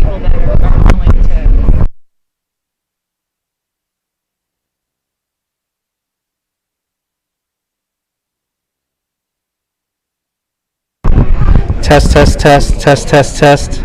people that are willing to. Test, test, test, test, test, test.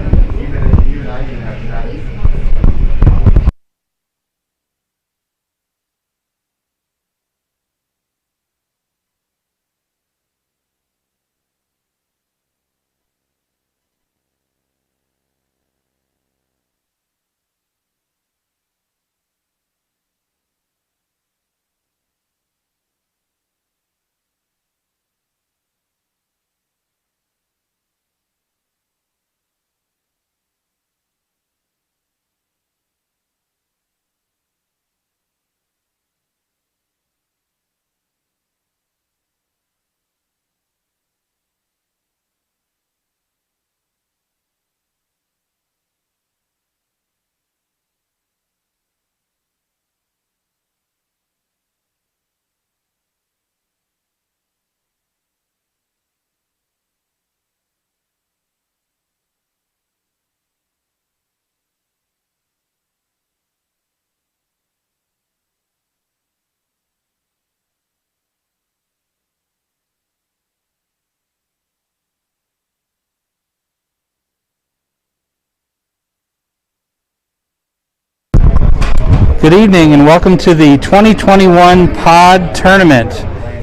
Good evening and welcome to the 2021 Pod Tournament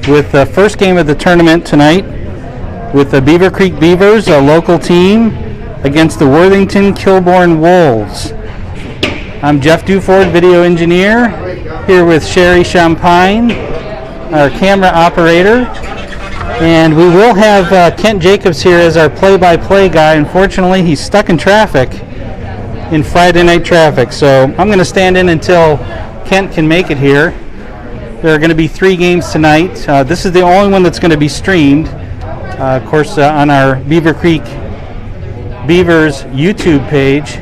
with the first game of the tournament tonight with the Beavercreek Beavers, a local team, against the Worthington Kilbourne Wolves. I'm Jeff Duford, video engineer, here with Sherry Champagne, our camera operator, and we will have Kent Jacobs here as our play-by-play guy. Unfortunately, he's stuck in traffic. In Friday night traffic, so I'm going to stand in until Kent can make it here. There are going to be 3 games tonight. This is the only one that's going to be streamed, of course, on our Beavercreek Beavers YouTube page.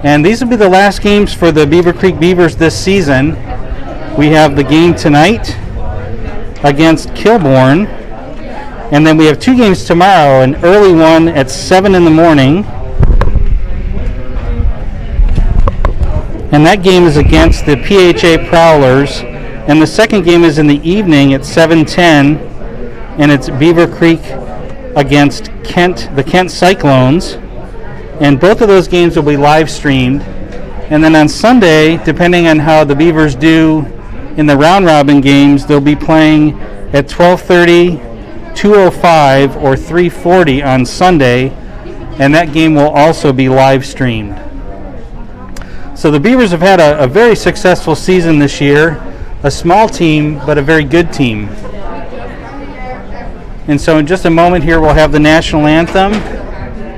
And these will be the last games for the Beavercreek Beavers this season. We have the game tonight against Kilbourne, and then we have 2 games tomorrow, an early one at 7 in the morning. And that game is against the PHA Prowlers. And the second game is in the evening at 7:10. And it's Beavercreek against the Kent Cyclones. And both of those games will be live streamed. And then on Sunday, depending on how the Beavers do in the round robin games, they'll be playing at 12:30, 2:05, or 3:40 on Sunday. And that game will also be live streamed. So the Beavers have had a very successful season this year, a small team, but a very good team. And so in just a moment here, we'll have the national anthem,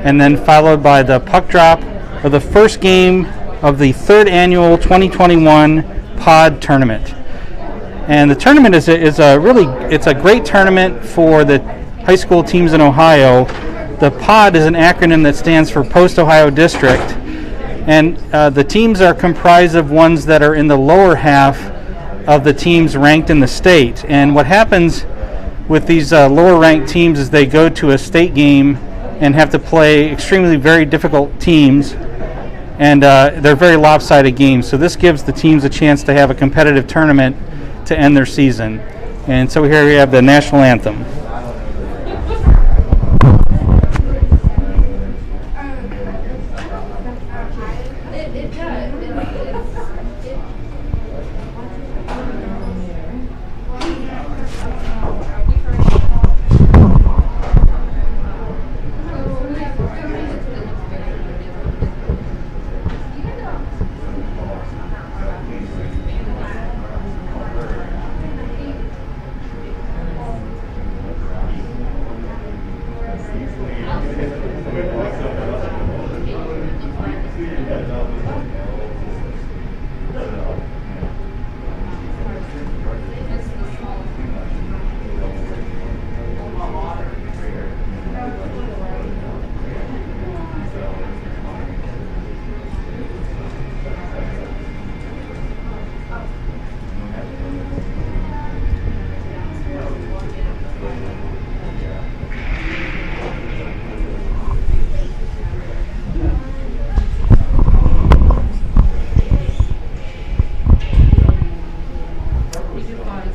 and then followed by the puck drop of the first game of the 3rd annual 2021 Pod Tournament. And the tournament is a great tournament for the high school teams in Ohio. The Pod is an acronym that stands for Post Ohio District. And the teams are comprised of ones that are in the lower half of the teams ranked in the state. And what happens with these lower ranked teams is they go to a state game and have to play extremely very difficult teams. And they're very lopsided games. So this gives the teams a chance to have a competitive tournament to end their season. And so here we have the national anthem.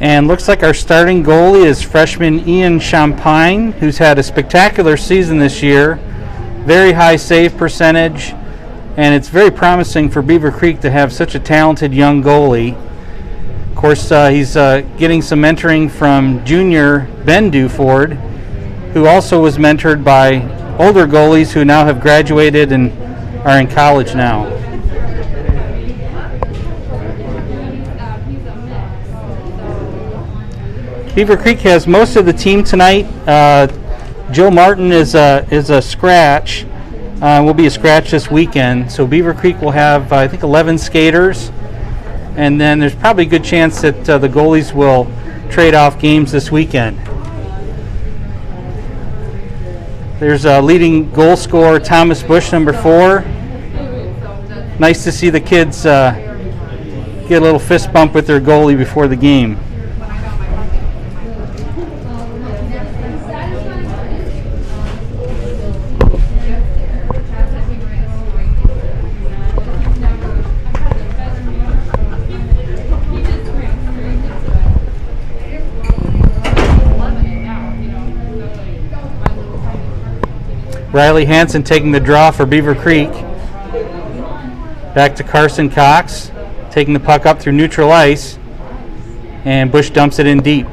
And looks like our starting goalie is freshman Ian Champagne, who's had a spectacular season this year. Very high save percentage, and it's very promising for Beavercreek to have such a talented young goalie. Of course, he's getting some mentoring from junior Ben Duford, who also was mentored by older goalies who now have graduated and are in college now. Beavercreek has most of the team tonight. Joe Martin is a scratch. Will be a scratch this weekend. So Beavercreek will have, I think, 11 skaters. And then there's probably a good chance that the goalies will trade off games this weekend. There's a leading goal scorer, Thomas Bush, number 4. Nice to see the kids get a little fist bump with their goalie before the game. Riley Hansen taking the draw for Beavercreek. Back to Carson Cox, taking the puck up through neutral ice, and Bush dumps it in deep.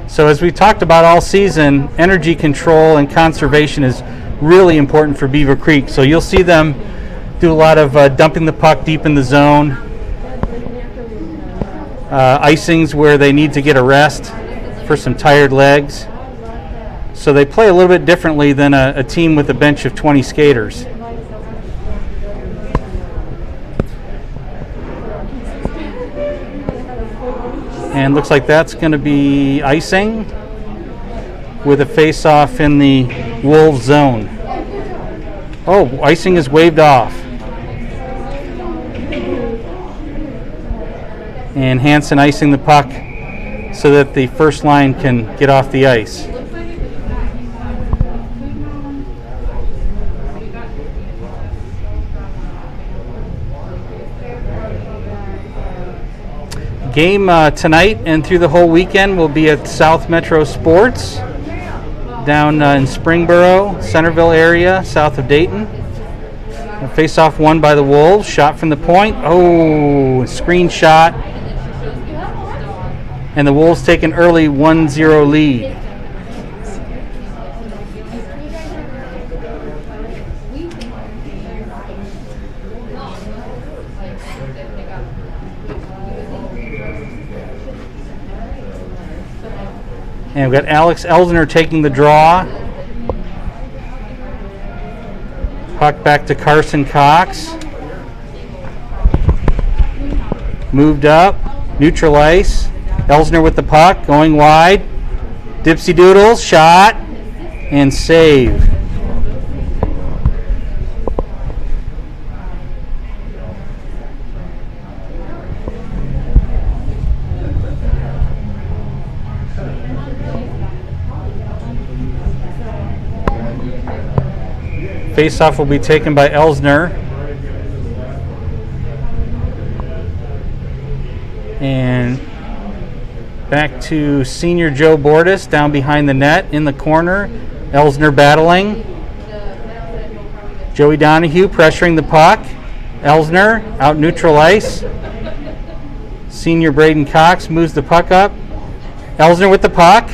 So as we talked about all season, energy control and conservation is really important for Beavercreek. So you'll see them do a lot of dumping the puck deep in the zone, icings where they need to get a rest for some tired legs. So they play a little bit differently than a team with a bench of 20 skaters. And looks like that's going to be icing with a face-off in the Wolves zone. Oh, icing is waved off. And Hansen icing the puck so that the first line can get off the ice. Game tonight and through the whole weekend will be at South Metro Sports down in Springboro, Centerville area, south of Dayton. Face-off won by the Wolves. Shot from the point. Oh, screen shot. And the Wolves take an early 1-0 lead. And we've got Alex Elsner taking the draw. Puck back to Carson Cox. Moved up. Neutral ice. Elsner with the puck. Going wide. Dipsy Doodles. Shot. And save. Face-off will be taken by Elsner. And back to senior Joe Bordas down behind the net in the corner. Elsner battling. Joey Donahue pressuring the puck. Elsner out neutral ice. Senior Braden Cox moves the puck up. Elsner with the puck.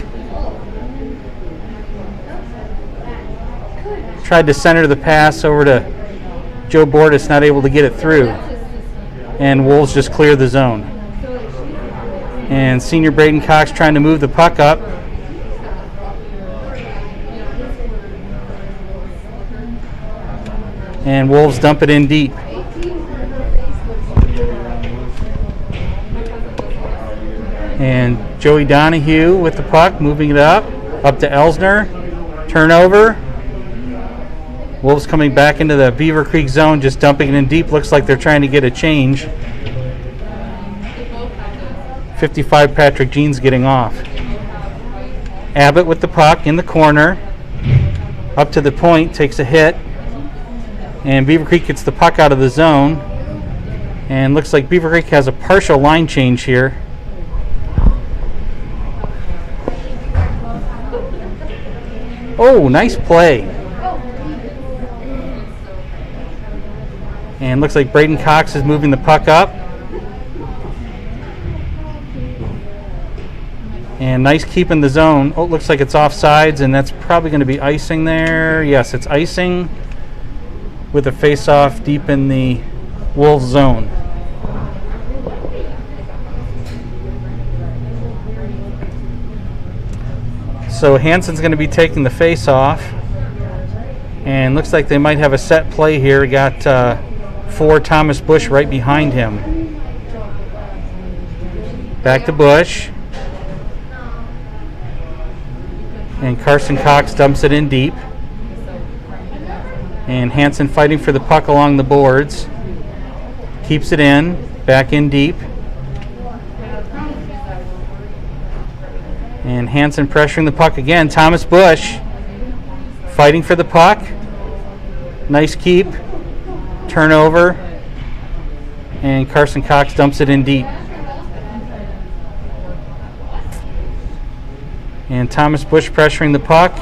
Tried to center the pass over to Joe Bordas, not able to get it through. And Wolves just clear the zone. And senior Braden Cox trying to move the puck up. And Wolves dump it in deep. And Joey Donahue with the puck, moving it up to Elsner. Turnover. Wolves coming back into the Beavercreek zone, just dumping it in deep. Looks like they're trying to get a change. 55 Patrick Jeans getting off. Abbott with the puck in the corner. Up to the point, takes a hit. And Beavercreek gets the puck out of the zone. And looks like Beavercreek has a partial line change here. Oh, nice play. And looks like Braden Cox is moving the puck up. And nice keep in the zone. Oh, it looks like it's offsides, and that's probably going to be icing there. Yes, it's icing with a face-off deep in the Wolves zone. So Hansen's going to be taking the face-off, and looks like they might have a set play here. Got Thomas Bush right behind him. Back to Bush. And Carson Cox dumps it in deep. And Hansen fighting for the puck along the boards. Keeps it in. Back in deep. And Hansen pressuring the puck again. Thomas Bush fighting for the puck. Nice keep. Turnover. And Carson Cox dumps it in deep. And Thomas Bush pressuring the puck.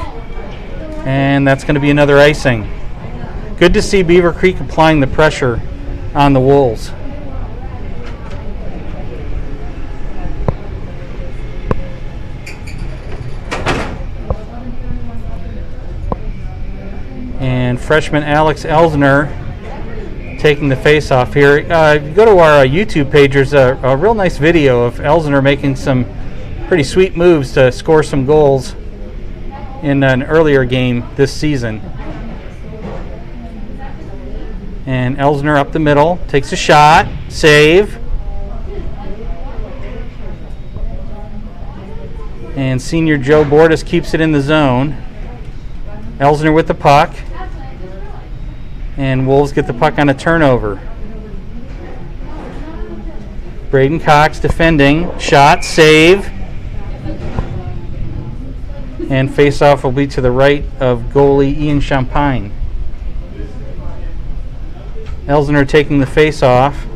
And that's going to be another icing. Good to see Beavercreek applying the pressure on the Wolves. And freshman Alex Elsner taking the face-off here. If you go to our YouTube page, there's a real nice video of Elsner making some pretty sweet moves to score some goals in an earlier game this season. And Elsner up the middle, takes a shot, save. And senior Joe Bordas keeps it in the zone. Elsner with the puck. And Wolves get the puck on a turnover. Braden Cox defending, shot, save. And face-off will be to the right of goalie Ian Champagne. Elsner taking the face-off.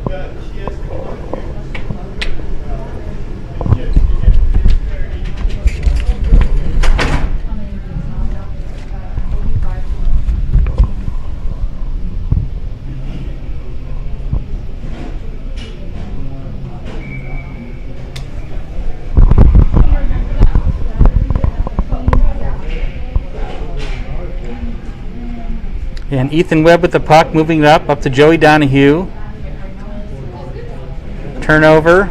And Ethan Webb with the puck, moving it up to Joey Donahue. Turnover.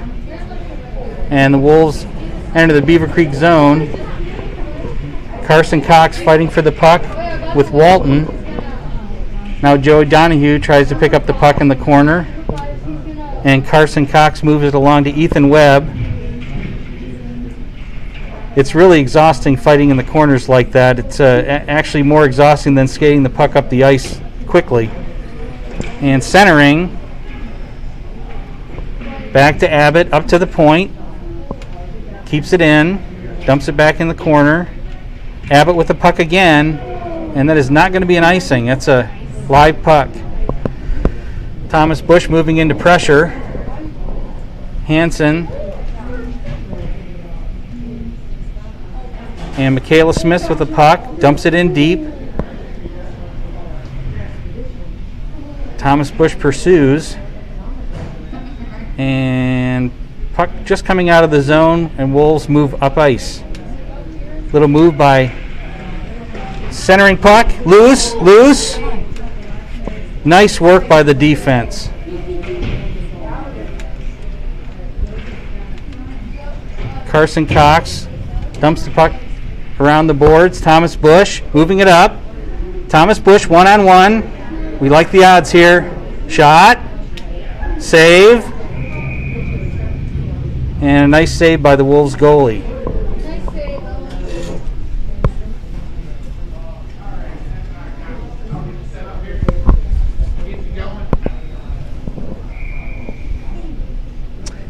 And the Wolves enter the Beavercreek zone. Carson Cox fighting for the puck with Walton. Now Joey Donahue tries to pick up the puck in the corner. And Carson Cox moves it along to Ethan Webb. It's really exhausting fighting in the corners like that. It's actually more exhausting than skating the puck up the ice quickly. And centering. Back to Abbott, up to the point. Keeps it in. Dumps it back in the corner. Abbott with the puck again. And that is not going to be an icing. That's a live puck. Thomas Bush moving into pressure. Hansen. And Michaela Smith with the puck, dumps it in deep. Thomas Bush pursues. And puck just coming out of the zone, and Wolves move up ice. Little move by centering puck, loose. Nice work by the defense. Carson Cox dumps the puck around the boards. Thomas Bush moving it up. Thomas Bush one-on-one. We like the odds here. Shot. Save. And a nice save by the Wolves goalie.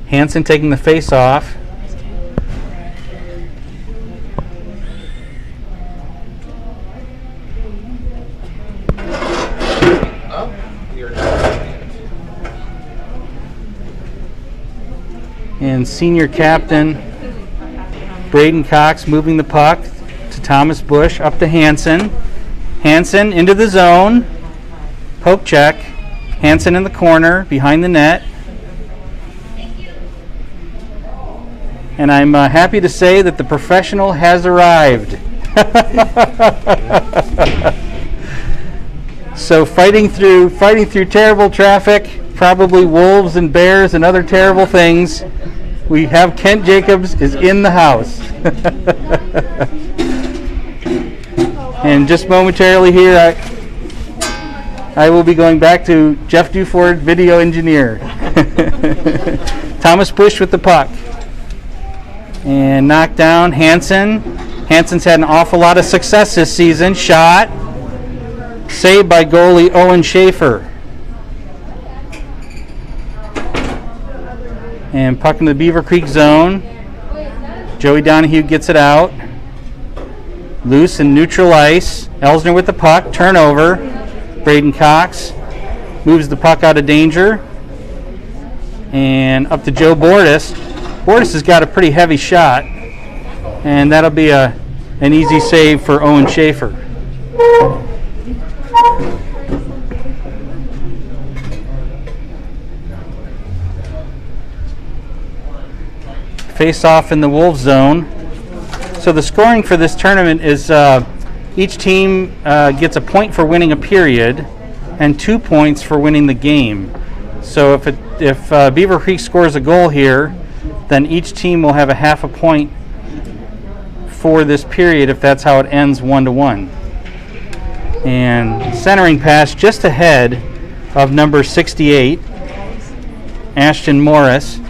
Hansen taking the face off. And senior captain Braden Cox moving the puck to Thomas Bush up to Hansen. Hansen into the zone. Poke check. Hansen in the corner behind the net. And I'm happy to say that the professional has arrived. So fighting through terrible traffic, probably wolves and bears and other terrible things, we have Kent Jacobs is in the house. And just momentarily here, I will be going back to Jeff Duford, video engineer. Thomas Bush with the puck. And knocked down Hansen. Hansen's had an awful lot of success this season. Shot. Saved by goalie Owen Schaefer. And puck in the Beavercreek zone. Joey Donahue gets it out. Loose in neutral ice. Elsner with the puck. Turnover. Braden Cox moves the puck out of danger. And up to Joe Bordas. Bordas has got a pretty heavy shot. And that'll be an easy save for Owen Schaefer. Face off in the Wolves zone. So the scoring for this tournament is each team gets a point for winning a period and 2 points for winning the game. So if Beavercreek scores a goal here, then each team will have a half a point for this period if that's how it ends 1-1. And centering pass just ahead of number 68, Ashton Morris.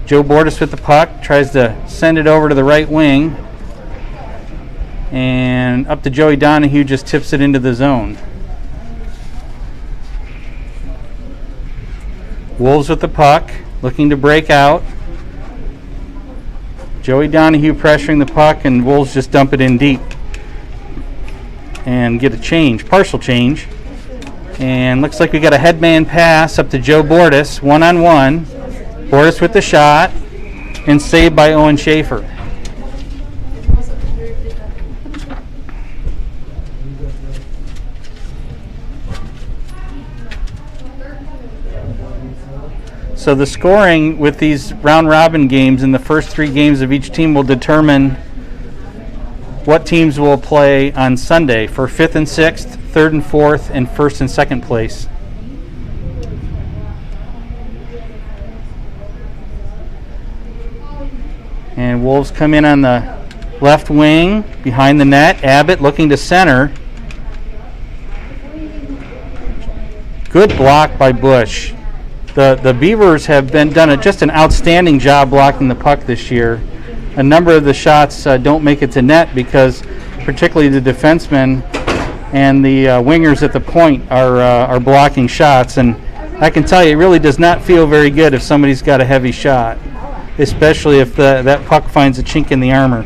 Joe Bordas with the puck, tries to send it over to the right wing. And up to Joey Donahue, just tips it into the zone. Wolves with the puck, looking to break out. Joey Donahue pressuring the puck, and Wolves just dump it in deep. And get a change, partial change. And looks like we got a headman pass up to Joe Bordas, one-on-one. Bordas with the shot, and saved by Owen Schaefer. So the scoring with these round-robin games in the first 3 games of each team will determine what teams will play on Sunday for 5th and 6th, 3rd and 4th, and 1st and 2nd place. And Wolves come in on the left wing behind the net. Abbott looking to center. Good block by Bush. The Beavers have done just an outstanding job blocking the puck this year. A number of the shots don't make it to net because particularly the defensemen and the wingers at the point are blocking shots. And I can tell you, it really does not feel very good if somebody's got a heavy shot, especially if that puck finds a chink in the armor.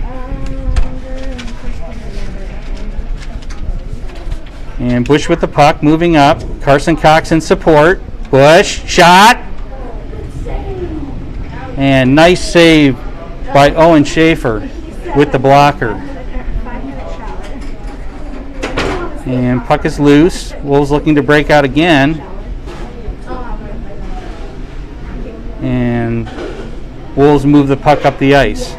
And Bush with the puck, moving up. Carson Cox in support. Bush, shot. And nice save by Owen Schaefer with the blocker. And puck is loose. Wolves looking to break out again. And Wolves move the puck up the ice.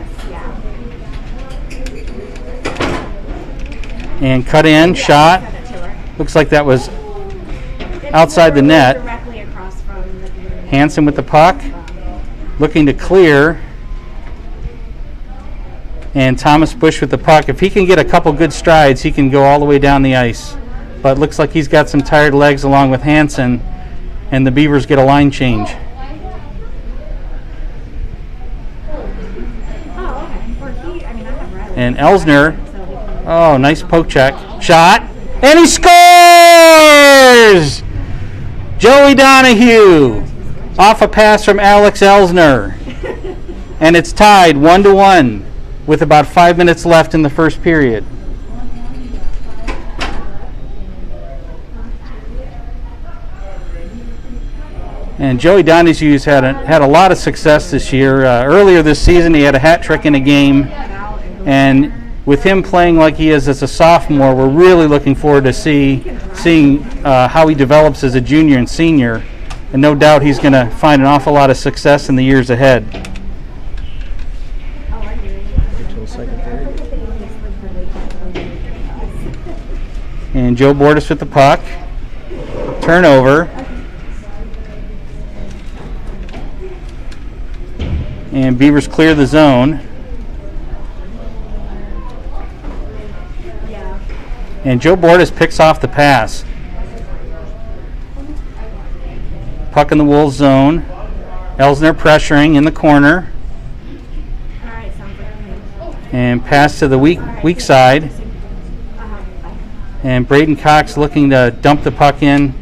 And cut in, shot. Looks like that was outside the net. Hansen with the puck, looking to clear. And Thomas Bush with the puck. If he can get a couple good strides, he can go all the way down the ice. But looks like he's got some tired legs along with Hansen, and the Beavers get a line change. And Elsner, oh, nice poke check. Shot, and he scores! Joey Donahue off a pass from Alex Elsner. And it's tied 1-1 with about 5 minutes left in the first period. And Joey Donahue's had a lot of success this year. Earlier this season, he had a hat trick in a game, and with him playing like he is as a sophomore, we're really looking forward to seeing how he develops as a junior and senior. And no doubt he's going to find an awful lot of success in the years ahead. And Joe Bordas with the puck. Turnover. And Beavers clear the zone. And Joe Bordas picks off the pass. Puck in the Wolves zone. Elsner pressuring in the corner. And pass to the weak side. And Braden Cox looking to dump the puck in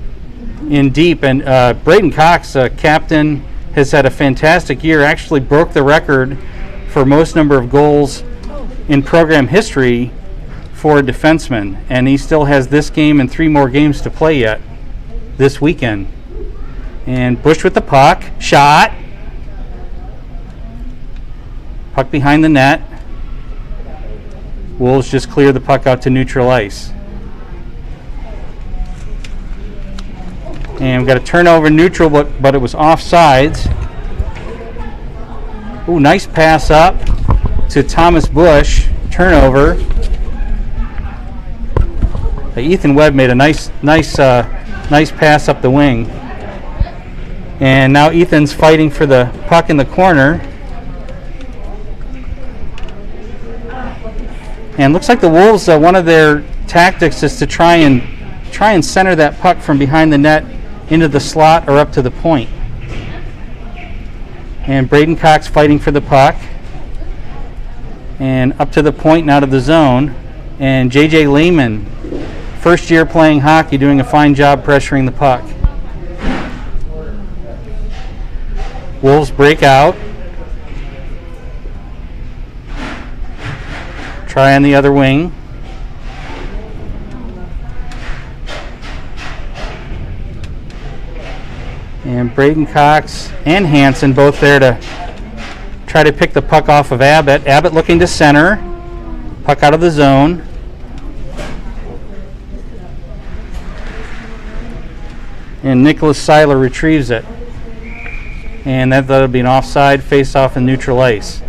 deep. And Braden Cox, captain, has had a fantastic year. Actually broke the record for most number of goals in program history for a defenseman. And he still has this game and 3 more games to play yet this weekend. And Bush with the puck. Shot. Puck behind the net. Wolves just clear the puck out to neutral ice. And we've got a turnover neutral, but it was offsides. Ooh, nice pass up to Thomas Bush. Turnover. Ethan Webb made a nice pass up the wing. And now Ethan's fighting for the puck in the corner. And looks like the Wolves, one of their tactics is to try and center that puck from behind the net into the slot or up to the point. And Braden Cox fighting for the puck. And up to the point and out of the zone. And J.J. Lehman, first year playing hockey, doing a fine job pressuring the puck. Wolves break out. Try on the other wing. And Braden Cox and Hansen both there to try to pick the puck off of Abbott. Abbott looking to center. Puck out of the zone. And Nicholas Seiler retrieves it. And that'll be an offside face-off in neutral ice.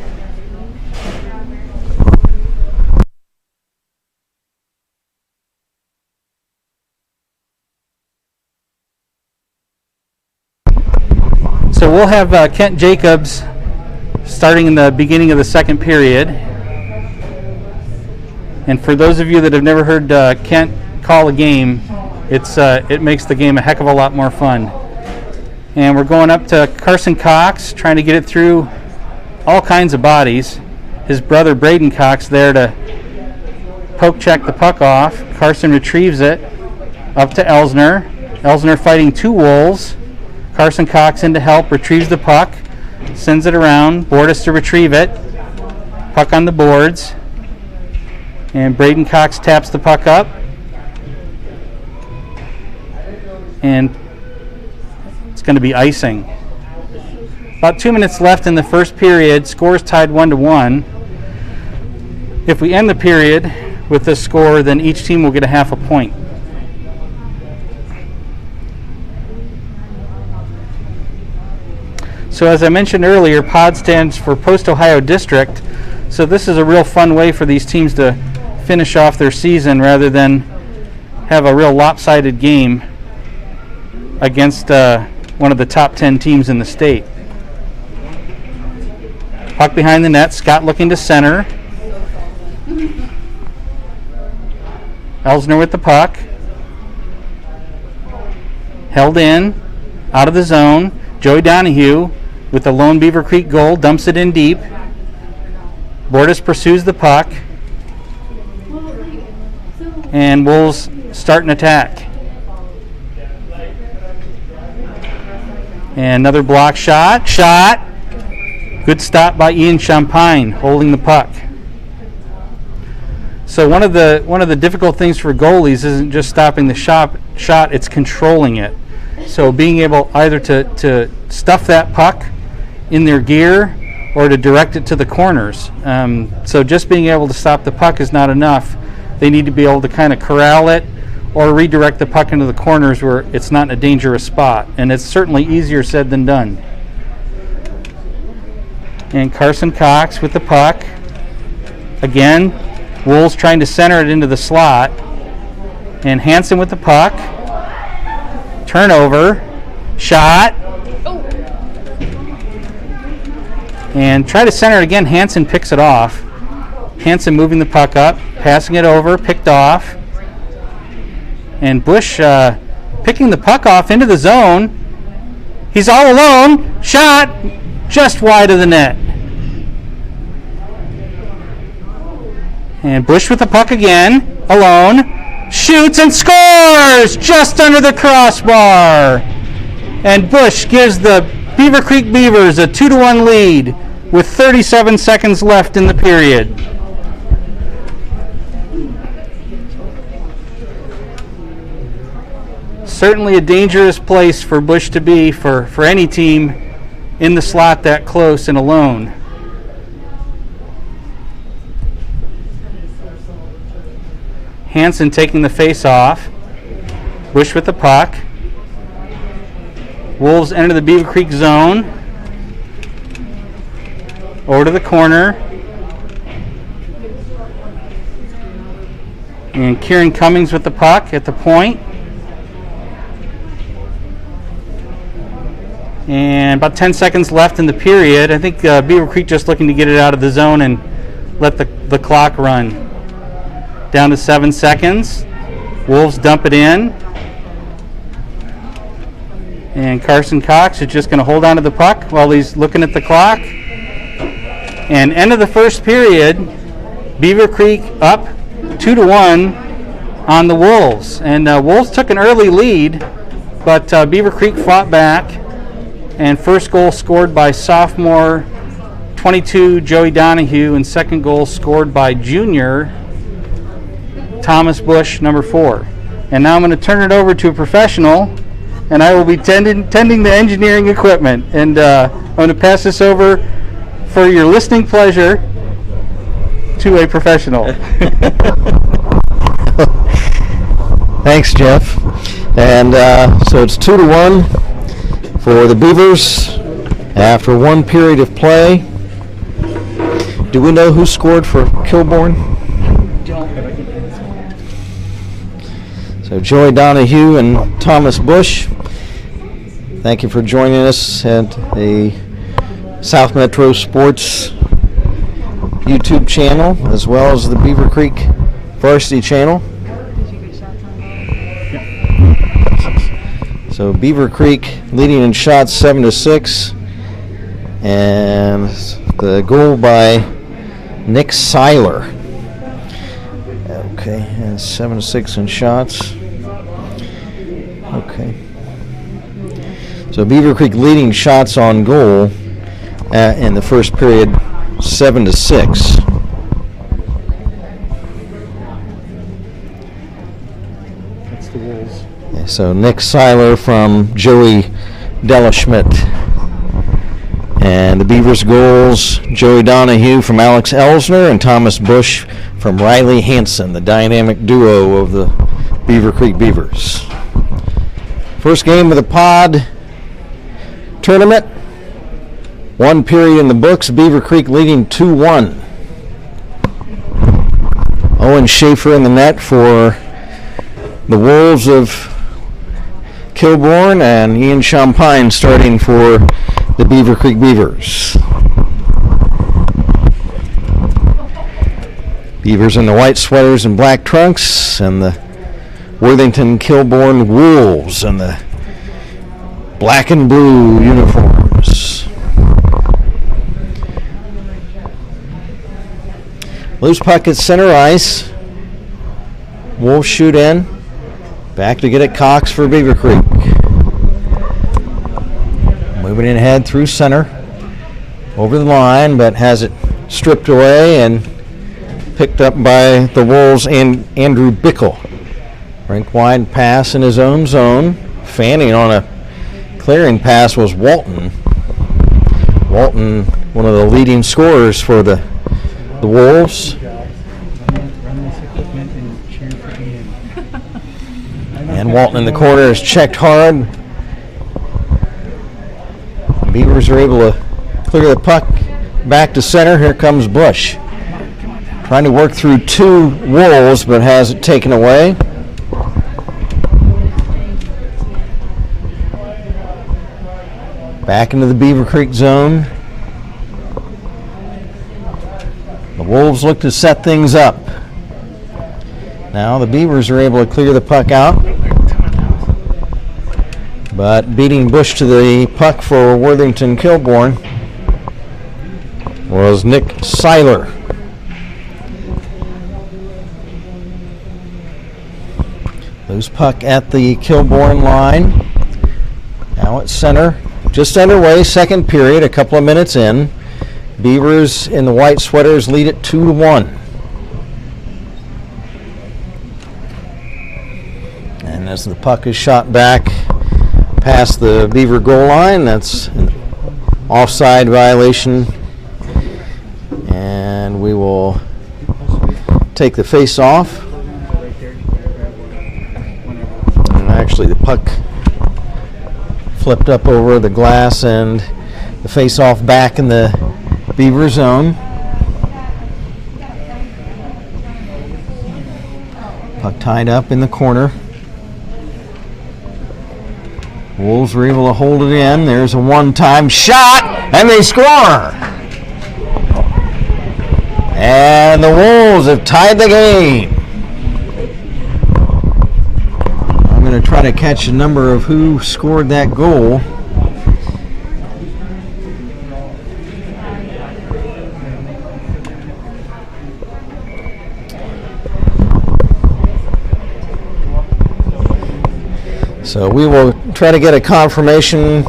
So we'll have Kent Jacobs starting in the beginning of the second period. And for those of you that have never heard Kent call a game, it makes the game a heck of a lot more fun. And we're going up to Carson Cox, trying to get it through all kinds of bodies. His brother Braden Cox there to poke check the puck off. Carson retrieves it up to Elsner. Elsner fighting 2 Wolves. Carson Cox in to help, retrieves the puck, sends it around. Bordas to retrieve it. Puck on the boards. And Braden Cox taps the puck up. And it's going to be icing. About 2 minutes left in the first period. Scores tied 1-1. If we end the period with this score, then each team will get a half a point. So as I mentioned earlier, POD stands for Post Ohio District. So this is a real fun way for these teams to finish off their season rather than have a real lopsided game against one of the top 10 teams in the state. Puck behind the net. Scott looking to center. Elsner with the puck. Held in. Out of the zone. Joey Donahue with the lone Beavercreek goal. Dumps it in deep. Bordas pursues the puck. And Wolves start an attack. And another block shot. Shot. Good stop by Ian Champagne holding the puck. So one of the difficult things for goalies isn't just stopping the shot, it's controlling it. So being able either to stuff that puck in their gear or to direct it to the corners. So just being able to stop the puck is not enough. They need to be able to kind of corral it or redirect the puck into the corners where it's not in a dangerous spot. And it's certainly easier said than done. And Carson Cox with the puck. Again, Wolves trying to center it into the slot. And Hansen with the puck. Turnover. Shot. And try to center it again. Hansen picks it off. Hansen moving the puck up, passing it over, picked off. And Bush picking the puck off into the zone. He's all alone. Shot just wide of the net. And Bush with the puck again, alone. Shoots and scores just under the crossbar. And Bush gives the Beavercreek Beavers a 2-1 lead with 37 seconds left in the period. Certainly a dangerous place for Bush to be for any team in the slot that close and alone. Hansen taking the face off. Bush with the puck. Wolves enter the Beavercreek zone. Over to the corner. And Kieran Cummings with the puck at the point. And about 10 seconds left in the period. I think Beavercreek just looking to get it out of the zone and let the clock run. Down to 7 seconds. Wolves dump it in. And Carson Cox is just going to hold on to the puck while he's looking at the clock. And end of the first period, Beavercreek up 2-1 on the Wolves. And Wolves took an early lead, but Beavercreek fought back. And first goal scored by sophomore 22 Joey Donahue, and second goal scored by junior Thomas Bush, number 4. And now I'm going to turn it over to a professional, and I will be tending the engineering equipment. And I'm going to pass this over for your listening pleasure to a professional. Thanks, Jeff. And so it's 2-1 for the Beavers after one period of play. Do we know who scored for Kilbourne? So Joey Donahue and Thomas Bush. Thank you for joining us at the South Metro Sports YouTube channel, as well as the Beavercreek Varsity channel. So Beavercreek leading in shots 7-6, and the goal by Nick Seiler. Okay, and 7-6 in shots. Okay. So Beavercreek leading shots on goal in the first period 7-6. That's the Wolves. So Nick Seiler from Joey Delaschmidt. And the Beavers goals, Joey Donahue from Alex Elsner and Thomas Bush from Riley Hansen, the dynamic duo of the Beavercreek Beavers. First game of the pod tournament. One period in the books, Beavercreek leading 2-1. Owen Schaefer in the net for the Wolves of Kilbourne, and Ian Champagne starting for the Beavercreek Beavers. Beavers in the white sweaters and black trunks, and the Worthington Kilbourne Wolves in the black and blue uniforms. Loose puck at center ice. Wolves shoot in. Back to get it Cox for Beavercreek. Moving in ahead through center. Over the line, but has it stripped away and picked up by the Wolves and Andrew Bickle. Rink wide pass in his own zone. Fanning on a clearing pass was Walton. Walton one of the leading scorers for the Wolves. And Walton in the corner is checked hard. Beavers are able to clear the puck back to center. Here comes Bush. Trying to work through two Wolves, but has it taken away. Back into the Beavercreek zone. The Wolves look to set things up. Now the Beavers are able to clear the puck out. But beating Bush to the puck for Worthington Kilbourne was Nick Seiler. Loose puck at the Kilbourne line. Now at center. Just underway, second period, a couple of minutes in. Beavers in the white sweaters lead it 2-1. And as the puck is shot back past the Beaver goal line, that's an offside violation. And we will take the face off. And actually the puck flipped up over the glass and the face-off back in the Beaver zone. Puck tied up in the corner. Wolves were able to hold it in. There's a one-time shot, and they score! And the Wolves have tied the game. I'm going to try to catch a number of who scored that goal. So we will try to get a confirmation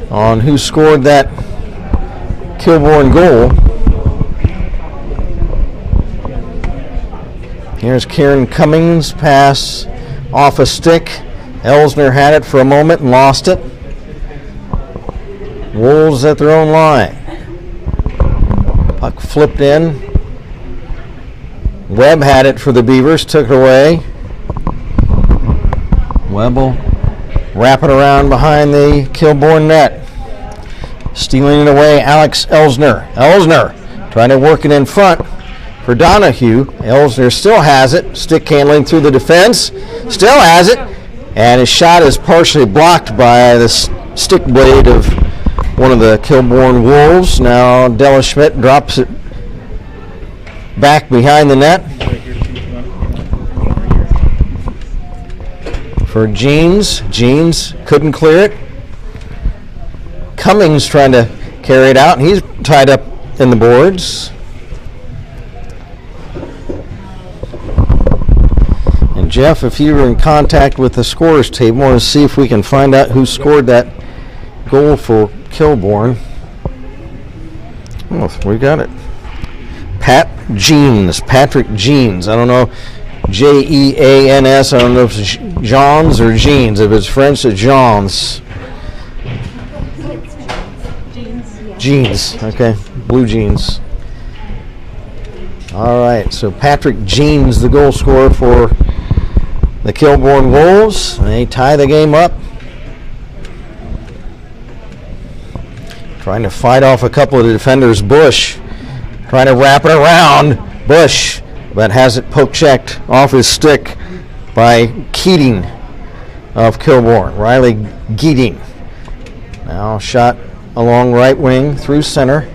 on who scored that Kilbourne goal. Here's Kieran Cummings, pass off a stick. Elsner had it for a moment and lost it. Wolves at their own line. Puck flipped in. Webb had it for the Beavers, took it away. Webb will wrap it around behind the Kilbourne net. Stealing it away, Alex Elsner. Elsner trying to work it in front for Donahue. Elsner still has it. Stick handling through the defense. Still has it. And his shot is partially blocked by the stick blade of one of the Kilbourne Wolves. Now Della Schmidt drops it back behind the net. For Jeans. Jeans couldn't clear it. Cummings trying to carry it out, and he's tied up in the boards. And Jeff, if you were in contact with the scorers table, I want to see if we can find out who scored that goal for Kilbourne. Oh, we got it. Patrick Jeans. I don't know. Jeans. I don't know if it's Jeans or Jeans. If it's French, it's Jeans. Jeans. Okay. Blue jeans. All right. So Patrick Jeans, the goal scorer for the Kilbourne Wolves. They tie the game up. Trying to fight off a couple of the defenders. Bush trying to wrap it around. Bush. But has it poke-checked off his stick by Keating of Kilbourne. Riley Keating. Now shot along right wing through center.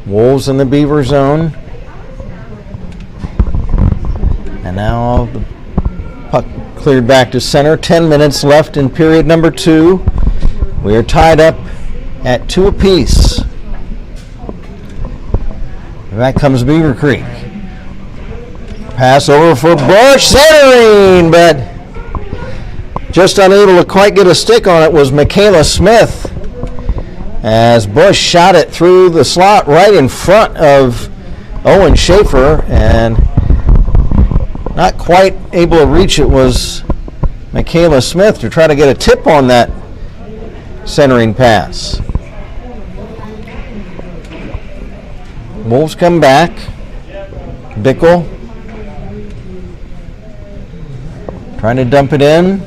Wolves in the Beaver zone. And now the puck cleared back to center. 10 minutes left in period number 2. We are tied up at 2 apiece. Back comes Beavercreek. Pass over for Bush, centering, but just unable to quite get a stick on it was Michaela Smith, as Bush shot it through the slot right in front of Owen Schaefer, and not quite able to reach it was Michaela Smith to try to get a tip on that centering pass. Wolves come back. Bickle trying to dump it in.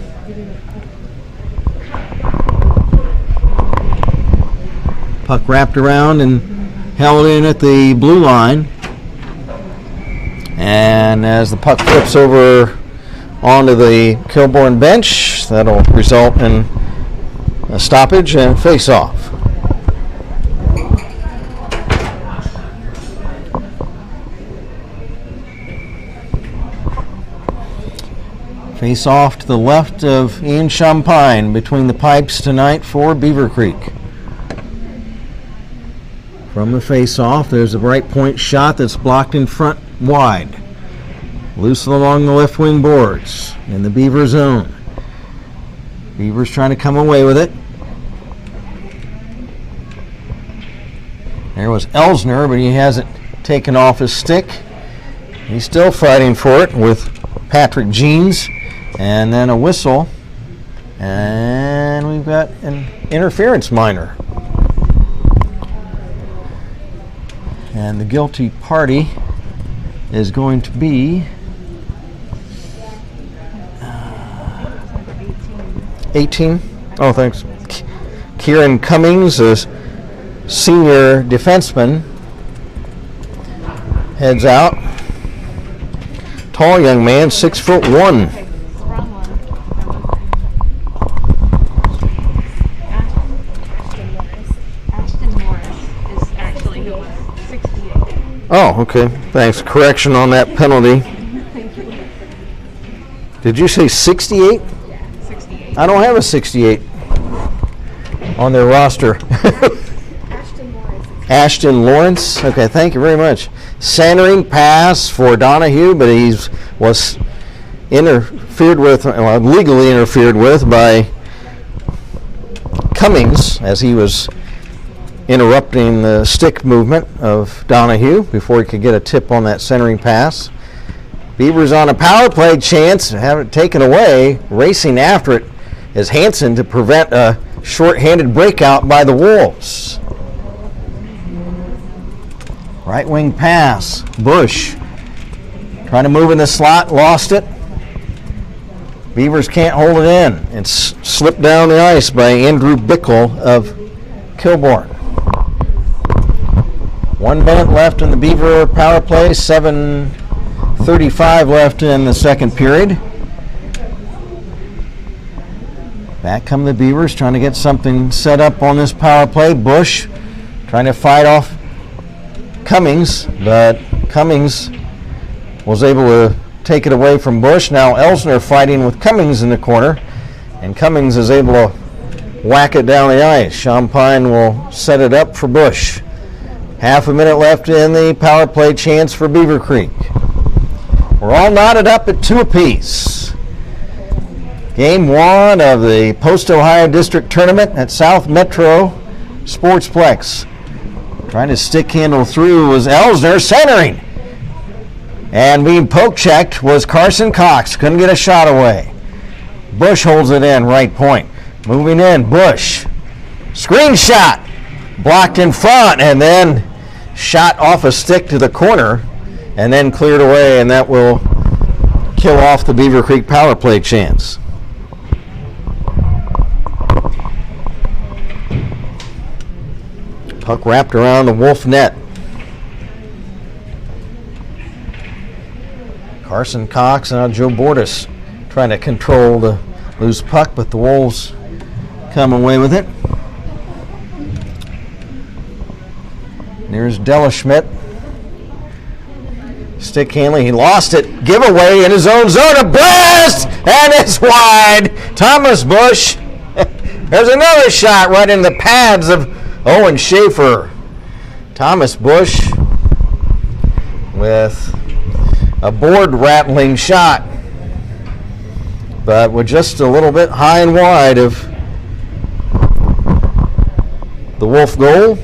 Puck wrapped around and held in at the blue line. And as the puck flips over onto the Kilbourne bench, that'll result in a stoppage and face-off. Face-off to the left of Ian Champagne between the pipes tonight for Beavercreek. From the face-off, there's a right point shot that's blocked in front wide. Loose along the left wing boards in the Beaver zone. Beavers trying to come away with it. There was Elsner, but he hasn't taken off his stick. He's still fighting for it with Patrick Jeans. And then a whistle. And we've got an interference minor. And the guilty party is going to be 18. Oh, thanks. Kieran Cummings, a senior defenseman, heads out. Tall young man, 6'1". Oh, okay. Thanks. Correction on that penalty. Did you say 68? Yeah, 68. I don't have a 68 on their roster. Ashton Lawrence. Okay, thank you very much. Centering pass for Donahue, but he was interfered with, well, legally interfered with by Cummings as he was interrupting the stick movement of Donahue before he could get a tip on that centering pass. Beavers on a power play chance, have it taken away. Racing after it is Hansen to prevent a short-handed breakout by the Wolves. Right wing pass, Bush trying to move in the slot, lost it. Beavers can't hold it in. It's slipped down the ice by Andrew Bickle of Kilbourne. 1 minute left in the Beaver power play, 7:35 left in the second period. Back come the Beavers trying to get something set up on this power play. Bush trying to fight off Cummings, but Cummings was able to take it away from Bush. Now Elsner fighting with Cummings in the corner, and Cummings is able to whack it down the ice. Champagne will set it up for Bush. Half a minute left in the power play chance for Beavercreek. We're all knotted up at 2 apiece. Game 1 of the Post-Ohio District Tournament at South Metro Sportsplex. Trying to stick handle through was Elsner, centering. And being poke-checked was Carson Cox. Couldn't get a shot away. Bush holds it in, right point. Moving in, Bush. Screen shot. Blocked in front, and then shot off a stick to the corner, and then cleared away, and that will kill off the Beavercreek power play chance. Puck wrapped around the Wolf net. Carson Cox and now Joe Bordas trying to control the loose puck, but the Wolves come away with it. There's Della Schmidt. Stick handling, he lost it. Giveaway in his own zone, a blast, and it's wide. Thomas Bush. There's another shot right in the pads of Owen Schaefer. Thomas Bush with a board-rattling shot, but with just a little bit high and wide of the Wolf goal.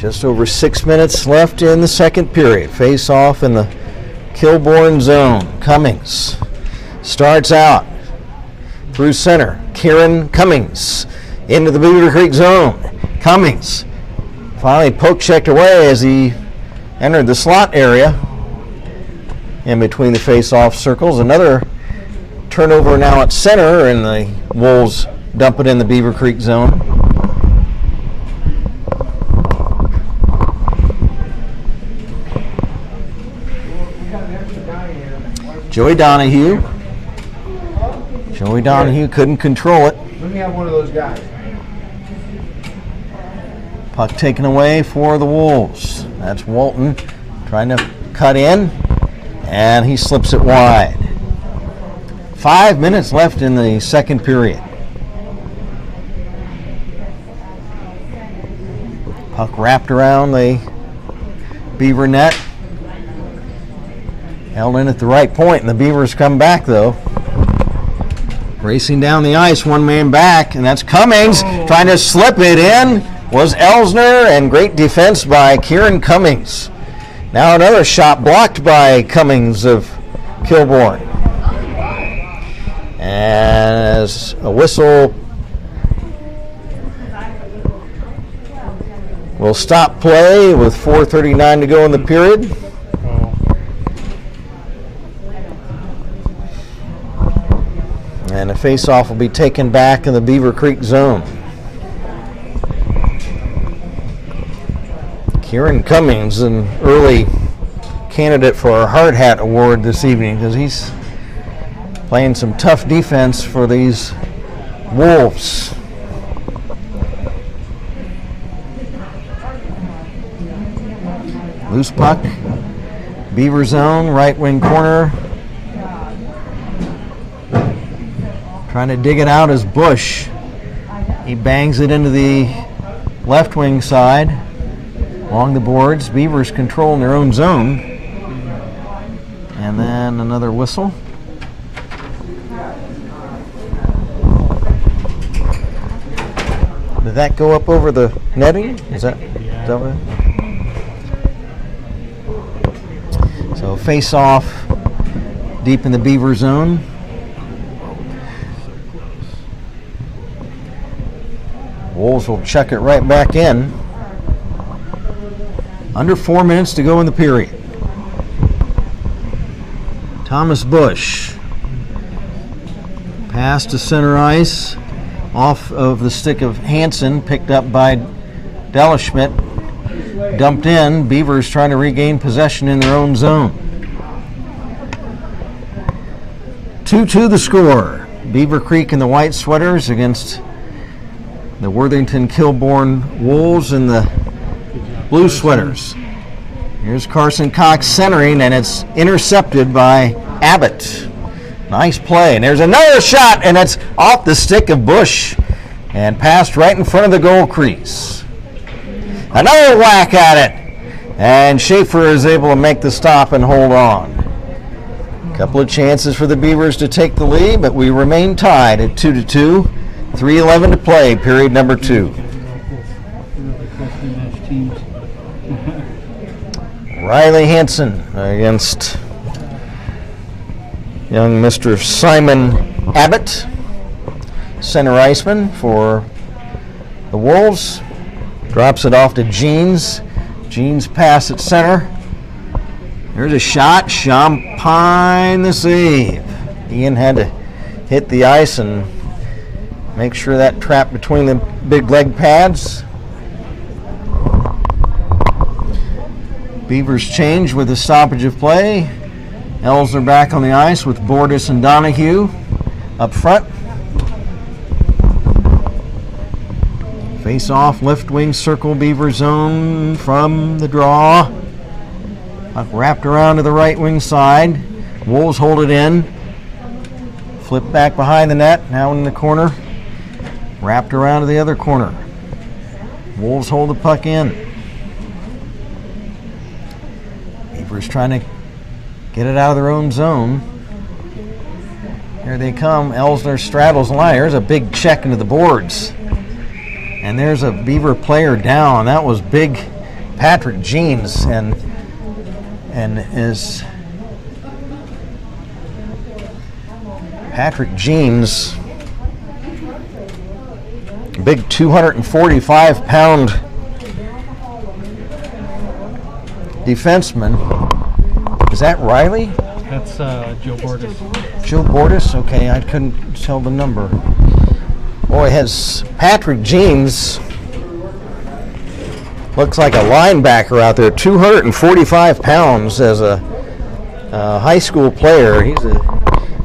Just over 6 minutes left in the second period. Face off in the Kilbourne zone. Cummings starts out through center. Kieran Cummings into the Beavercreek zone. Cummings finally poke checked away as he entered the slot area in between the face-off circles. Another turnover now at center, and the Wolves dump it in the Beavercreek zone. Joey Donahue. Joey Donahue couldn't control it. Let me have one of those guys. Puck taken away for the Wolves. That's Walton trying to cut in, and he slips it wide. 5 minutes left in the second period. Puck wrapped around the Beaver net. Held in at the right point, and the Beavers come back, though. Racing down the ice, one man back, and that's Cummings trying to slip it in. Was Elsner, and great defense by Kieran Cummings. Now another shot blocked by Cummings of Kilbourne. And as a whistle will stop play with 4:39 to go in the period. And the face-off will be taken back in the Beavercreek zone. Kieran Cummings, an early candidate for our Hard Hat Award this evening, because he's playing some tough defense for these Wolves. Loose puck, Beaver zone, right wing corner. Trying to dig it out is Bush. He bangs it into the left wing side along the boards. Beavers controlling their own zone. And then another whistle. Did that go up over the netting? Is that what? So face off deep in the Beaver zone. Wolves will check it right back in. Under 4 minutes to go in the period. Thomas Bush. Pass to center ice. Off of the stick of Hansen. Picked up by Delaschmidt. Dumped in. Beavers trying to regain possession in their own zone. 2-2 the score. Beavercreek and the White Sweaters against the Worthington Kilbourne Wolves and the Blue Sweaters. Here's Carson Cox centering, and it's intercepted by Abbott. Nice play. And there's another shot, and it's off the stick of Bush and passed right in front of the goal crease. Another whack at it, and Schaefer is able to make the stop and hold on. A couple of chances for the Beavers to take the lead, but we remain tied at 2-2. 3:11 to play, period number 2. Riley Hansen against young Mr. Simon Abbott, center iceman for the Wolves. Drops it off to Jeans. Jeans pass at center. There's a shot. Champagne the save. Ian had to hit the ice and make sure that trapped between the big leg pads. Beavers change with the stoppage of play. Elsner back on the ice with Bordas and Donahue up front. Face off, left wing circle, Beaver zone from the draw. Puck wrapped around to the right wing side. Wolves hold it in. Flip back behind the net, now in the corner. Wrapped around to the other corner. Wolves hold the puck in. Beavers trying to get it out of their own zone. Here they come. Elsner straddles the line. There's a big check into the boards. And there's a Beaver player down. That was big Patrick Jeans, and is Patrick Jeans, big 245-pound defenseman. Is that Riley? That's Joe Bordas. Joe Bordas? Okay, I couldn't tell the number. Boy, has Patrick Jeans, looks like a linebacker out there, 245 pounds as a high school player. He's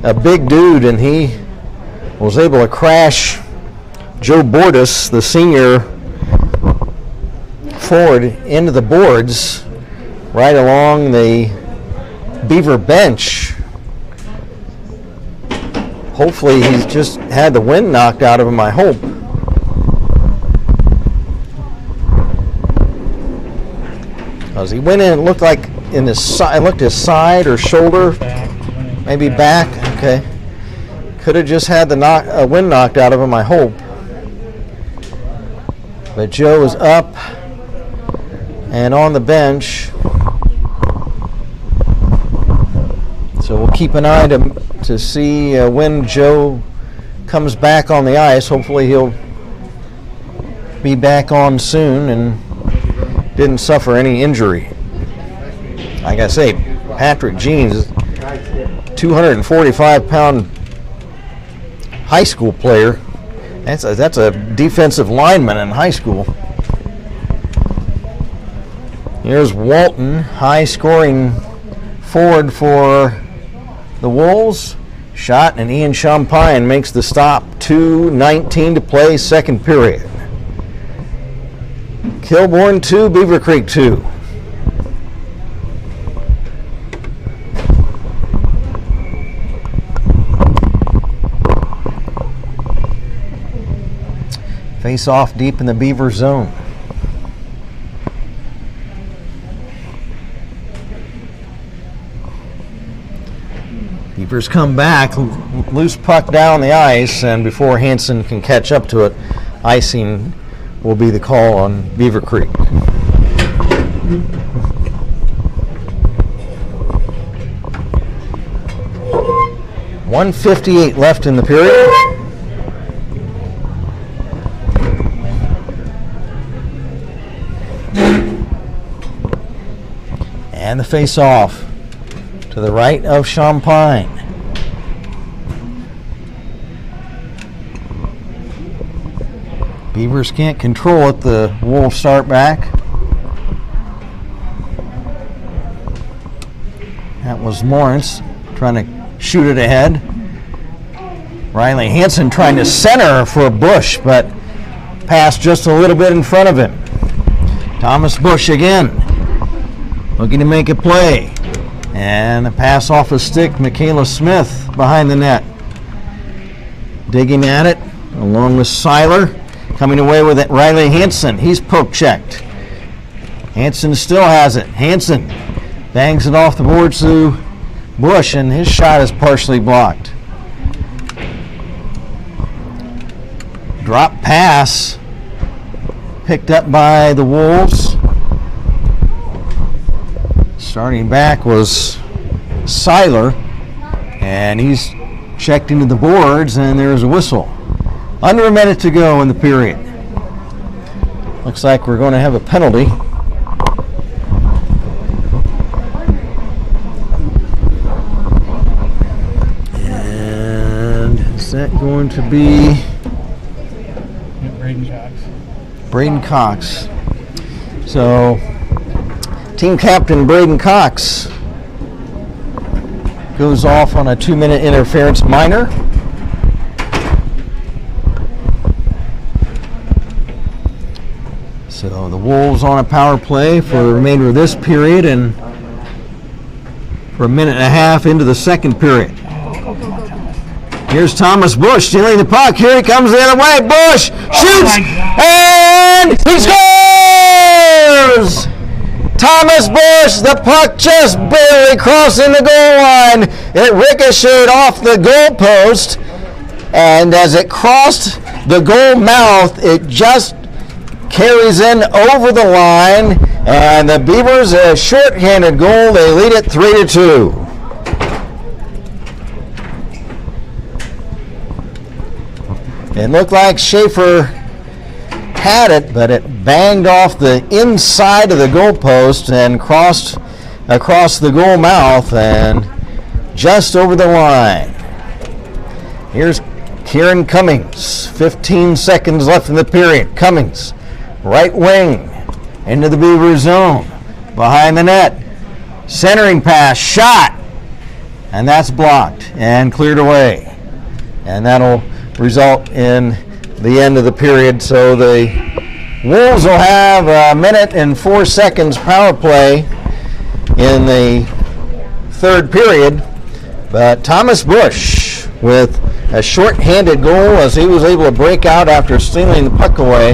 a big dude, and he was able to crash Joe Bordas, the senior forward, into the boards right along the Beaver bench. Hopefully he's just had the wind knocked out of him, I hope. As he went in, it looked like in his side, looked his side or shoulder, maybe back. Okay, could have just had the wind knocked out of him, I hope. But Joe is up and on the bench, so we'll keep an eye to see when Joe comes back on the ice. Hopefully he'll be back on soon and didn't suffer any injury. Like I say, Patrick Jeans, 245-pound high school player. That's a defensive lineman in high school. Here's Walton, high-scoring forward for the Wolves. Shot, and Ian Champagne makes the stop. 2:19 to play, second period. Kilbourne 2, Beavercreek 2. Face off deep in the Beaver zone. Beavers come back, loose puck down the ice, and before Hansen can catch up to it, icing will be the call on Beavercreek. .158 left in the period. And the face-off to the right of Champagne. Beavers can't control it. The Wolves start back. That was Lawrence trying to shoot it ahead. Riley Hansen trying to center for Bush, but passed just a little bit in front of him. Thomas Bush again, looking to make a play. And a pass off a stick, Michaela Smith behind the net. Digging at it, along with Seiler. Coming away with it, Riley Hansen. He's poke checked. Hansen still has it. Hansen bangs it off the boards to Bush, and his shot is partially blocked. Drop pass picked up by the Wolves. Starting back was Seiler, and he's checked into the boards, and there's a whistle. Under a minute to go in the period. Looks like we're going to have a penalty. And is that going to be Braden Cox? So team captain Braden Cox goes off on a 2-minute interference minor. So the Wolves on a power play for the remainder of this period and for a minute and a half into the second period. Here's Thomas Bush stealing the puck. Here he comes the other way. Bush shoots and he scores! Thomas Bush, the puck just barely crossing the goal line. It ricocheted off the goal post, and as it crossed the goal mouth, it just carries in over the line And the Beavers, a short-handed goal. They lead it 3-2. It looked like Schaefer had it, but it banged off the inside of the goalpost and crossed across the goal mouth and just over the line. Here's Kieran Cummings. 15 seconds left in the period. Cummings, right wing, into the Beaver zone, behind the net. Centering pass, shot, and that's blocked and cleared away. And that'll result in the end of the period. So the Wolves will have a minute and 4 seconds power play in the third period. But Thomas Bush with a short-handed goal as he was able to break out after stealing the puck away.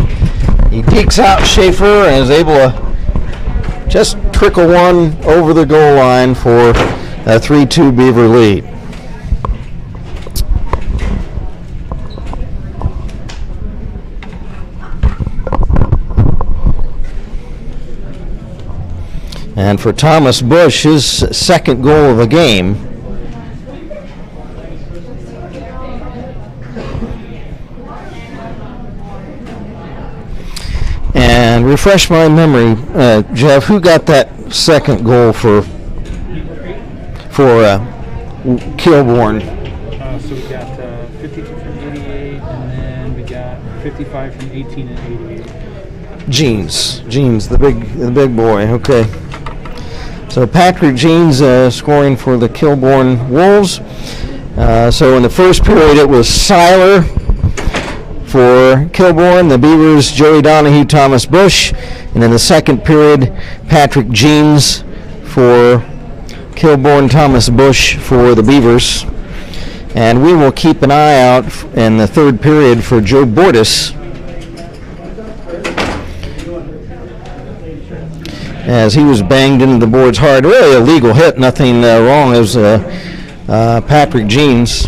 He dekes out Schaefer and is able to just trickle one over the goal line for a 3-2 Beaver lead. And for Thomas Bush, his second goal of the game. And refresh my memory, Jeff, who got that second goal for Kilbourne? So we got 52 from 88, and then we got 55 from 18 and 88. Jeans, the big boy. Okay. So Patrick Jeans scoring for the Kilbourne Wolves. So in the first period, it was Seiler for Kilbourne, the Beavers, Joey Donahue, Thomas Bush. And in the second period, Patrick Jeans for Kilbourne, Thomas Bush for the Beavers. And we will keep an eye out in the third period for Joe Bortis, as he was banged into the boards hard. Really a legal hit, nothing wrong. It was Patrick Jeans.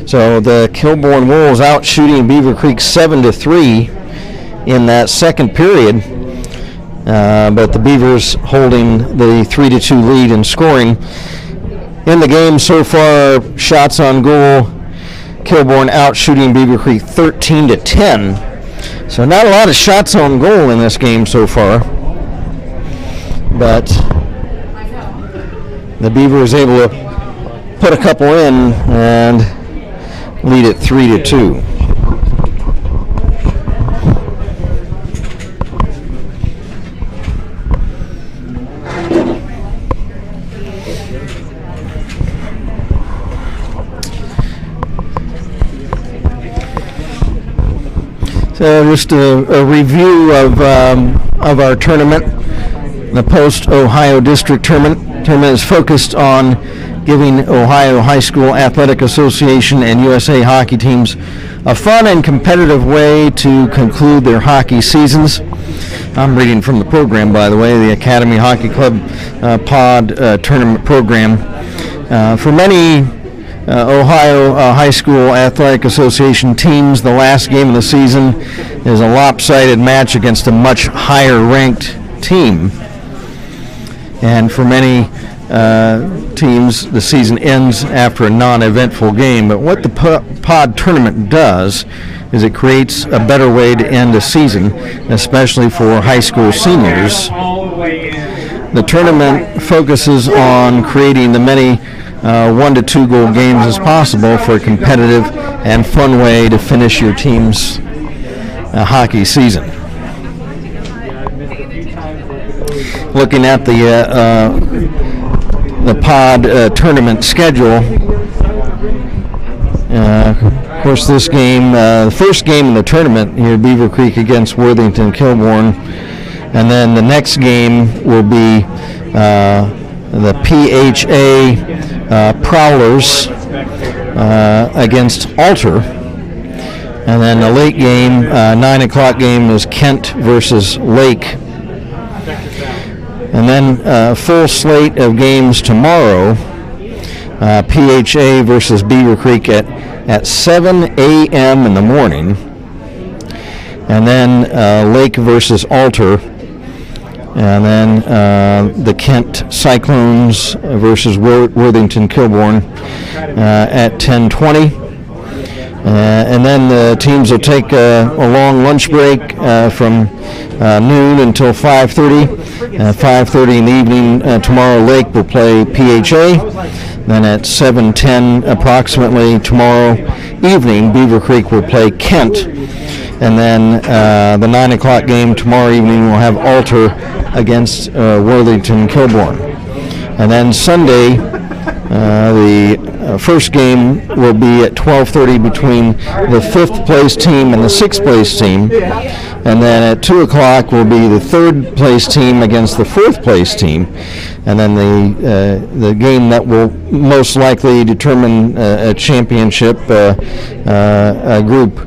So the Kilbourne Wolves out shooting Beavercreek 7-3 in that second period, but the Beavers holding the 3-2 lead in scoring. In the game so far, shots on goal, Kilbourne out shooting Beavercreek 13-10. So not a lot of shots on goal in this game so far, but the Beaver is able to put a couple in and lead it 3-2. So just a review of our tournament. The post-Ohio District tournament is focused on giving Ohio High School Athletic Association and USA hockey teams a fun and competitive way to conclude their hockey seasons. I'm reading from the program, by the way, the Academy Hockey Club Pod tournament program. For many Ohio High School Athletic Association teams, the last game of the season is a lopsided match against a much higher-ranked team. And for many teams, the season ends after a non-eventful game. But what the pod tournament does is it creates a better way to end a season, especially for high school seniors. The tournament focuses on creating the many 1 to 2 goal games as possible for a competitive and fun way to finish your team's hockey season. Looking at the pod tournament schedule, of course this game, the first game in the tournament here, Beavercreek against Worthington Kilbourne, and then the next game will be the PHA Prowlers against Alter, and then the late game, 9 o'clock game, is Kent versus Lake. And then a full slate of games tomorrow, PHA versus Beavercreek at 7 a.m. in the morning. And then Lake versus Alter. And then the Kent Cyclones versus Worthington Kilbourne at 10:20. And then the teams will take a long lunch break from noon until 5:30. 5:30 in the evening tomorrow, Lake will play PHA. Then at 7:10 approximately tomorrow evening, Beavercreek will play Kent. And then the 9 o'clock game tomorrow evening will have Alter against Worthington Kilbourne. And then Sunday, the first game will be at 12:30 between the 5th place team and the 6th place team. And then at 2 o'clock will be the 3rd place team against the 4th place team. And then the game that will most likely determine a championship group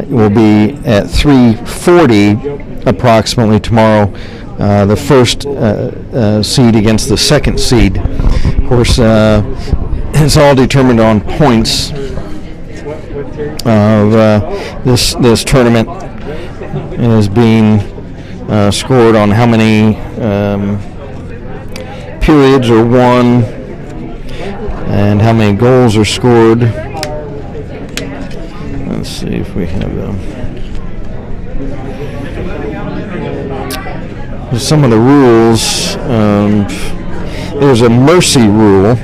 will be at 3:40 approximately tomorrow. The first seed against the 2nd seed. Of course, it's all determined on points of this tournament. It is being scored on how many periods are won and how many goals are scored. Let's see if we have some of the rules. There's a mercy rule,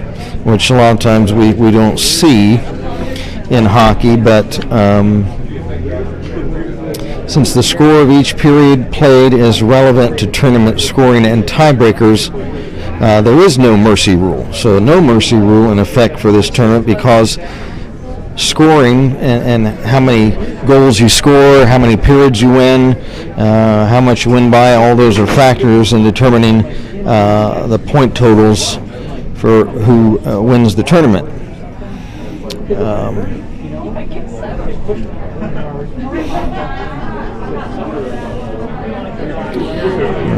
which a lot of times we don't see in hockey, but since the score of each period played is relevant to tournament scoring and tiebreakers, there is no mercy rule. So no mercy rule in effect for this tournament, because scoring and how many goals you score, how many periods you win, how much you win by, all those are factors in determining the point totals for who wins the tournament.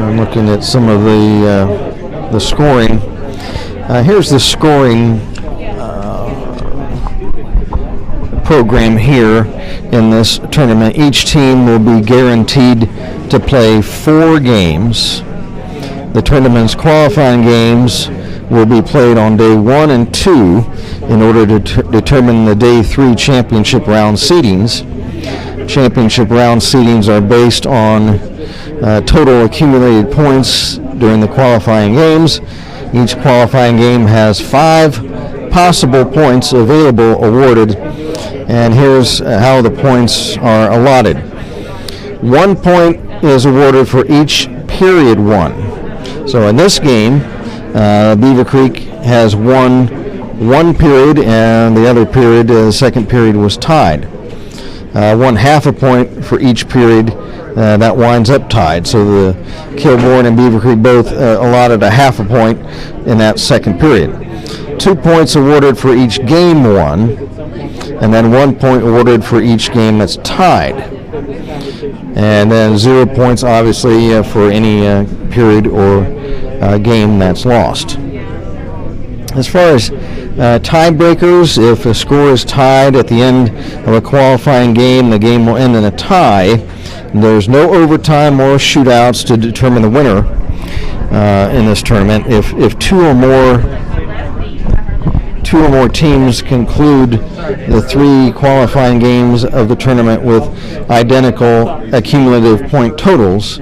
I'm looking at some of the scoring. Here's the scoring program here in this tournament. Each team will be guaranteed to play 4 games. The tournament's qualifying games will be played on day 1 and 2 in order to determine the day 3 championship round seedings. Championship round seedings are based on total accumulated points during the qualifying games. Each qualifying game has 5 possible points available awarded, and here's how the points are allotted. 1 point is awarded for each period won. So in this game, Beavercreek has won 1 period, and the other period, the second period, was tied. 1/2 a point for each period. That winds up tied. So the Kilbourne and Beavercreek both allotted a 1/2 a point in that second period. 2 points awarded for each game won, and then 1 point awarded for each game that's tied. And then 0 points, obviously, for any period or game that's lost. As far as tiebreakers, if a score is tied at the end of a qualifying game, the game will end in a tie. There's no overtime or shootouts to determine the winner in this tournament. If two or more teams conclude the 3 qualifying games of the tournament with identical accumulative point totals,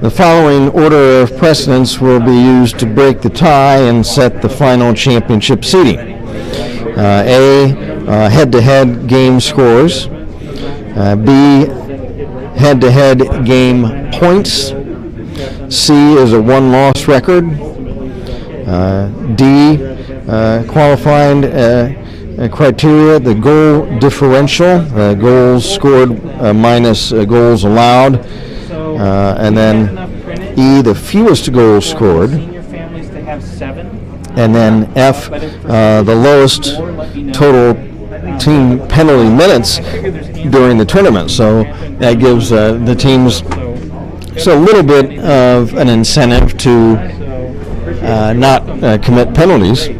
the following order of precedence will be used to break the tie and set the final championship seeding. A, head-to-head game scores. B, head-to-head game points. C is a one-loss record. D, qualifying criteria, the goal differential, goals scored minus goals allowed. And then E, the fewest goals scored. And then F, the lowest total team penalty minutes during the tournament. So that gives the teams a little bit of an incentive to not commit penalties.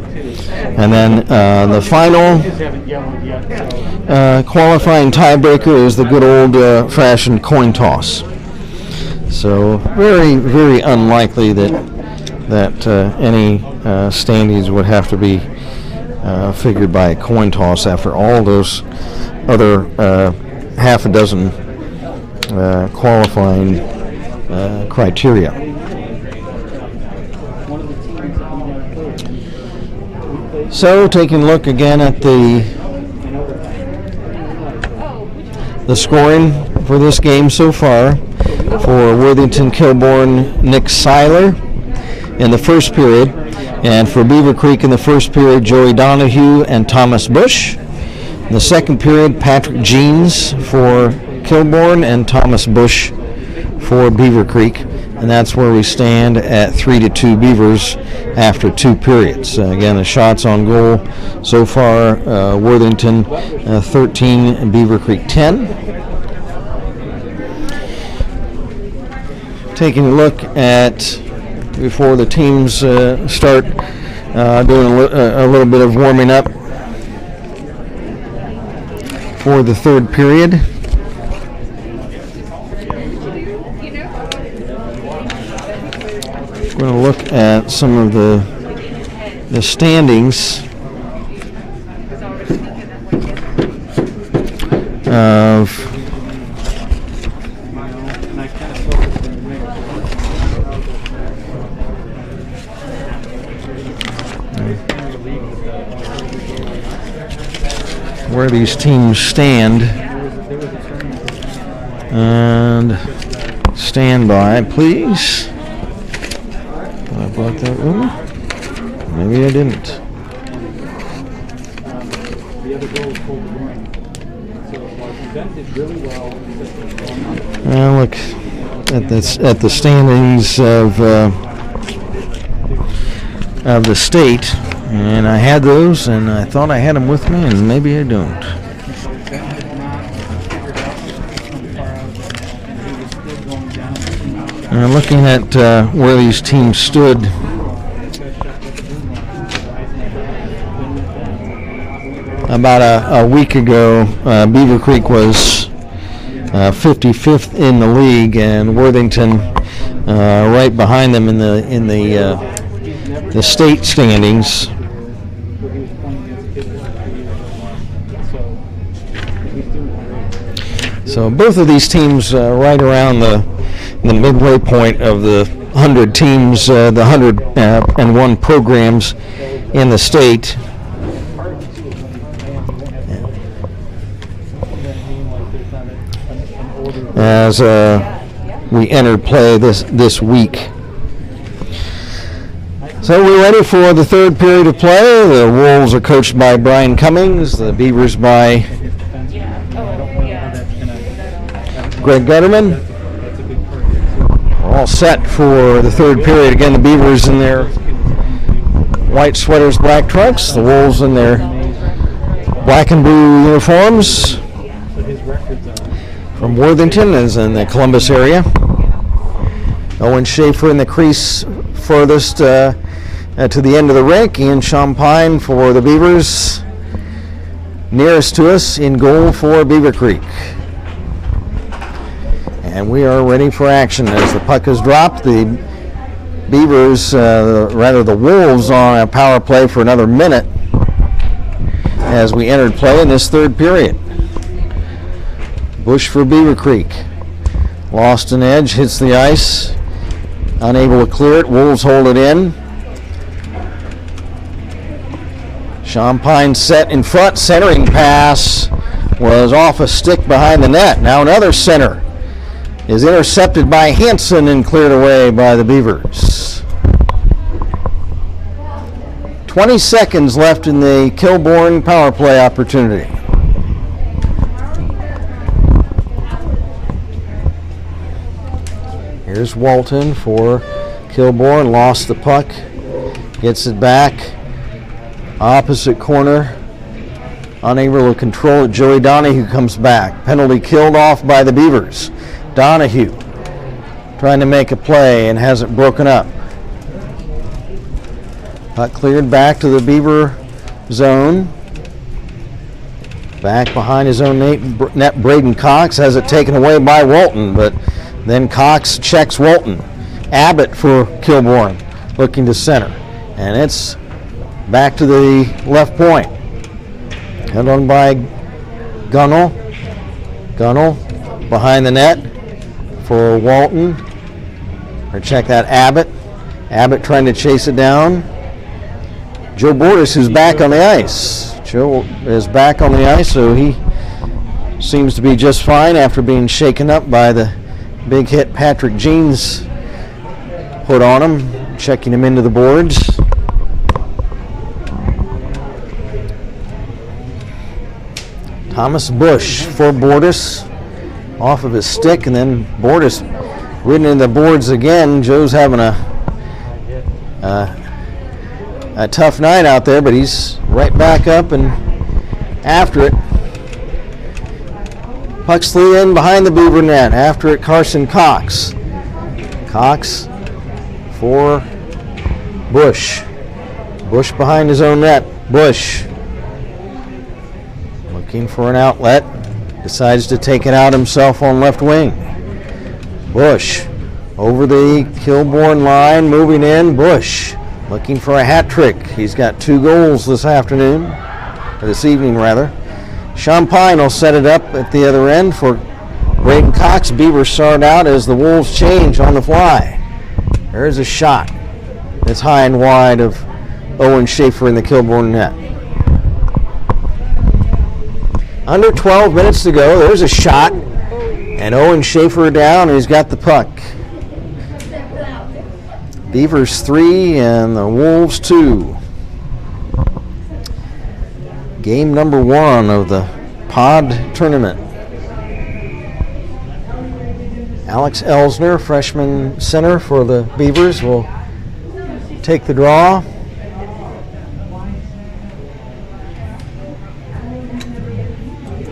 And then the final qualifying tiebreaker is the good old-fashioned coin toss. So very, very unlikely that any standings would have to be figured by a coin toss after all those other half a dozen qualifying criteria. So taking a look again at the scoring for this game so far. For Worthington, Kilbourne, Nick Seiler in the first period, and for Beavercreek in the first period, Joey Donahue and Thomas Bush. In the second period, Patrick Jeans for Kilbourne and Thomas Bush for Beavercreek, and that's where we stand at 3-2 Beavers after 2 periods. Again, the shots on goal so far, Worthington 13 and Beavercreek 10. Taking a look at, before the teams start doing a little bit of warming up for the third period. We're going to look at some of the standings of where these teams stand, and stand by, please. I brought that one. Maybe I didn't. Look at the standings of the state. And I had those, and I thought I had them with me, and maybe I don't. And looking at where these teams stood, about a week ago, Beavercreek was 55th in the league, and Worthington right behind them in the state standings. So both of these teams right around the midway point of the 100 teams, the 101 programs in the state. As we enter play this week. So we're ready for the third period of play. The Wolves are coached by Brian Cummings, the Beavers by Greg Gutterman. We're all set for the third period. Again, the Beavers in their white sweaters, black trunks. The Wolves in their black and blue uniforms. From Worthington is in the Columbus area. Owen Schaefer in the crease furthest to the end of the rink. Ian Champagne for the Beavers. Nearest to us in goal for Beavercreek. And we are ready for action as the puck is dropped. The Beavers, rather the Wolves, on a power play for another minute as we entered play in this third period. Bush for Beavercreek. Lost an edge, hits the ice. Unable to clear it. Wolves hold it in. Champagne set in front. Centering pass was off a stick behind the net. Now another center is intercepted by Hansen and cleared away by the Beavers. 20 seconds left in the Kilbourne power play opportunity. Here's Walton for Kilbourne. Lost the puck. Gets it back. Opposite corner. Unable to control it. Joey Donahue comes back. Penalty killed off by the Beavers. Donahue trying to make a play and has it broken up. Puck cleared back to the Beaver zone. Back behind his own net, Braden Cox has it taken away by Walton, but then Cox checks Walton. Abbott for Kilbourne, looking to center. And it's back to the left point. Held on by Gunnell. Gunnell behind the net for Walton. Or check that, Abbott. Abbott trying to chase it down. Joe Bordas, who's back on the ice. Joe is back on the ice, so he seems to be just fine after being shaken up by the big hit Patrick Jeans put on him, checking him into the boards. Thomas Bush for Bordas, off of his stick, and then Bordas ridden into the boards again. Joe's having a tough night out there, but he's right back up and after it. Puxley in behind the Beaver net. After it, Carson Cox. Cox for Bush. Bush behind his own net. Bush looking for an outlet. Decides to take it out himself on left wing. Bush over the Kilbourne line, moving in. Bush looking for a hat trick. He's got 2 goals this afternoon, or this evening rather. Champagne will set it up at the other end for Braden Cox. Beavers start out as the Wolves change on the fly. There's a shot that's high and wide of Owen Schaefer in the Kilbourne net. Under 12 minutes to go. There's a shot, and Owen Schaefer down, and he's got the puck. Beavers 3 and the Wolves 2. Game number 1 of the pod tournament. Alex Elsner, freshman center for the Beavers, will take the draw.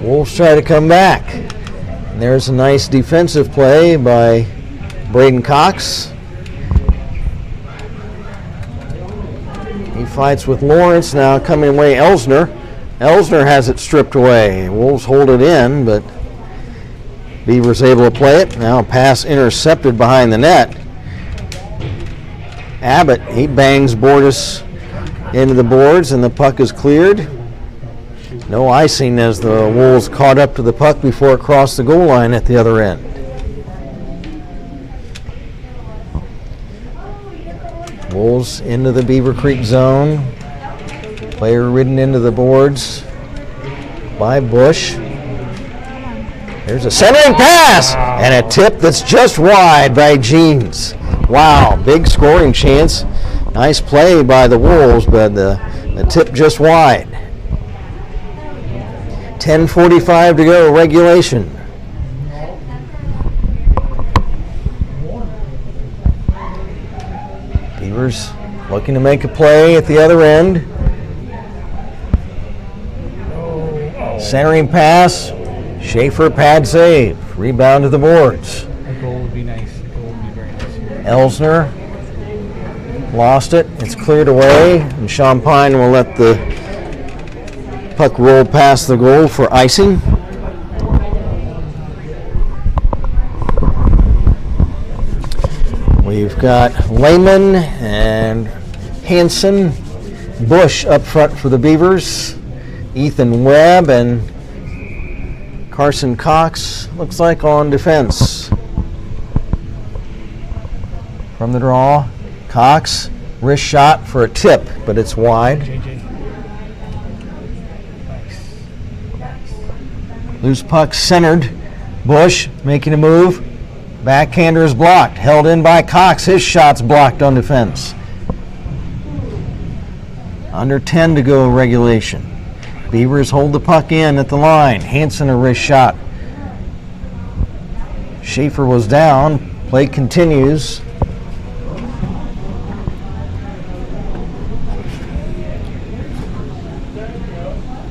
Wolves try to come back. And there's a nice defensive play by Braden Cox. He fights with Lawrence, now coming away Elsner. Elsner has it stripped away. Wolves hold it in, but Beavers able to play it. Now a pass intercepted behind the net. Abbott, he bangs Bordas into the boards, and the puck is cleared. No icing as the Wolves caught up to the puck before it crossed the goal line at the other end. Wolves into the Beavercreek zone. Player ridden into the boards by Bush. There's a centering pass and a tip that's just wide by Jeans. Wow, big scoring chance. Nice play by the Wolves, but the tip just wide. 10:45 to go, regulation. Beavers looking to make a play at the other end. Centering pass, Schaefer pad save, rebound to the boards. A goal would be nice. A goal would be very nice. Elsner lost it. It's cleared away, and Champagne will let the puck roll past the goal for icing. We've got Lehman and Hansen. Bush up front for the Beavers. Ethan Webb and Carson Cox, looks like, on defense. From the draw, Cox, wrist shot for a tip, but it's wide. Loose puck centered. Bush making a move. Backhander is blocked. Held in by Cox. His shot's blocked on defense. Under 10 to go regulation. Beavers hold the puck in at the line. Hansen a wrist shot. Schaefer was down. Play continues.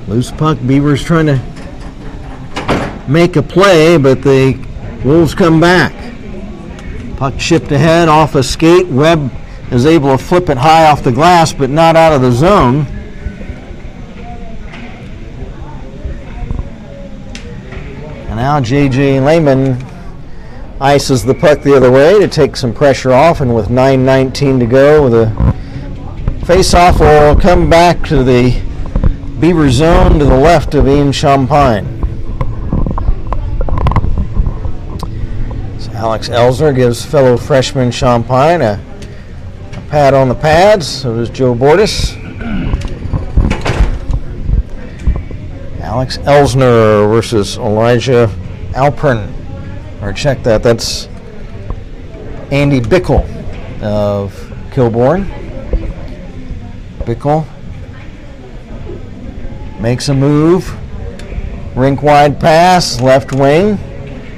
Loose puck. Beavers trying to make a play, but the Wolves come back. Puck chipped ahead off a skate. Webb is able to flip it high off the glass, but not out of the zone. And now J.J. Lehman ices the puck the other way to take some pressure off, and with 9:19 to go, the face-off will come back to the Beaver zone to the left of Ian Champagne. So Alex Elsner gives fellow freshman Champagne a pat on the pads. So does Joe Bordas. Alex Elsner versus Elijah Alpern. Or check that. That's Andy Bickle of Kilbourne. Bickle makes a move. Rink wide pass, left wing.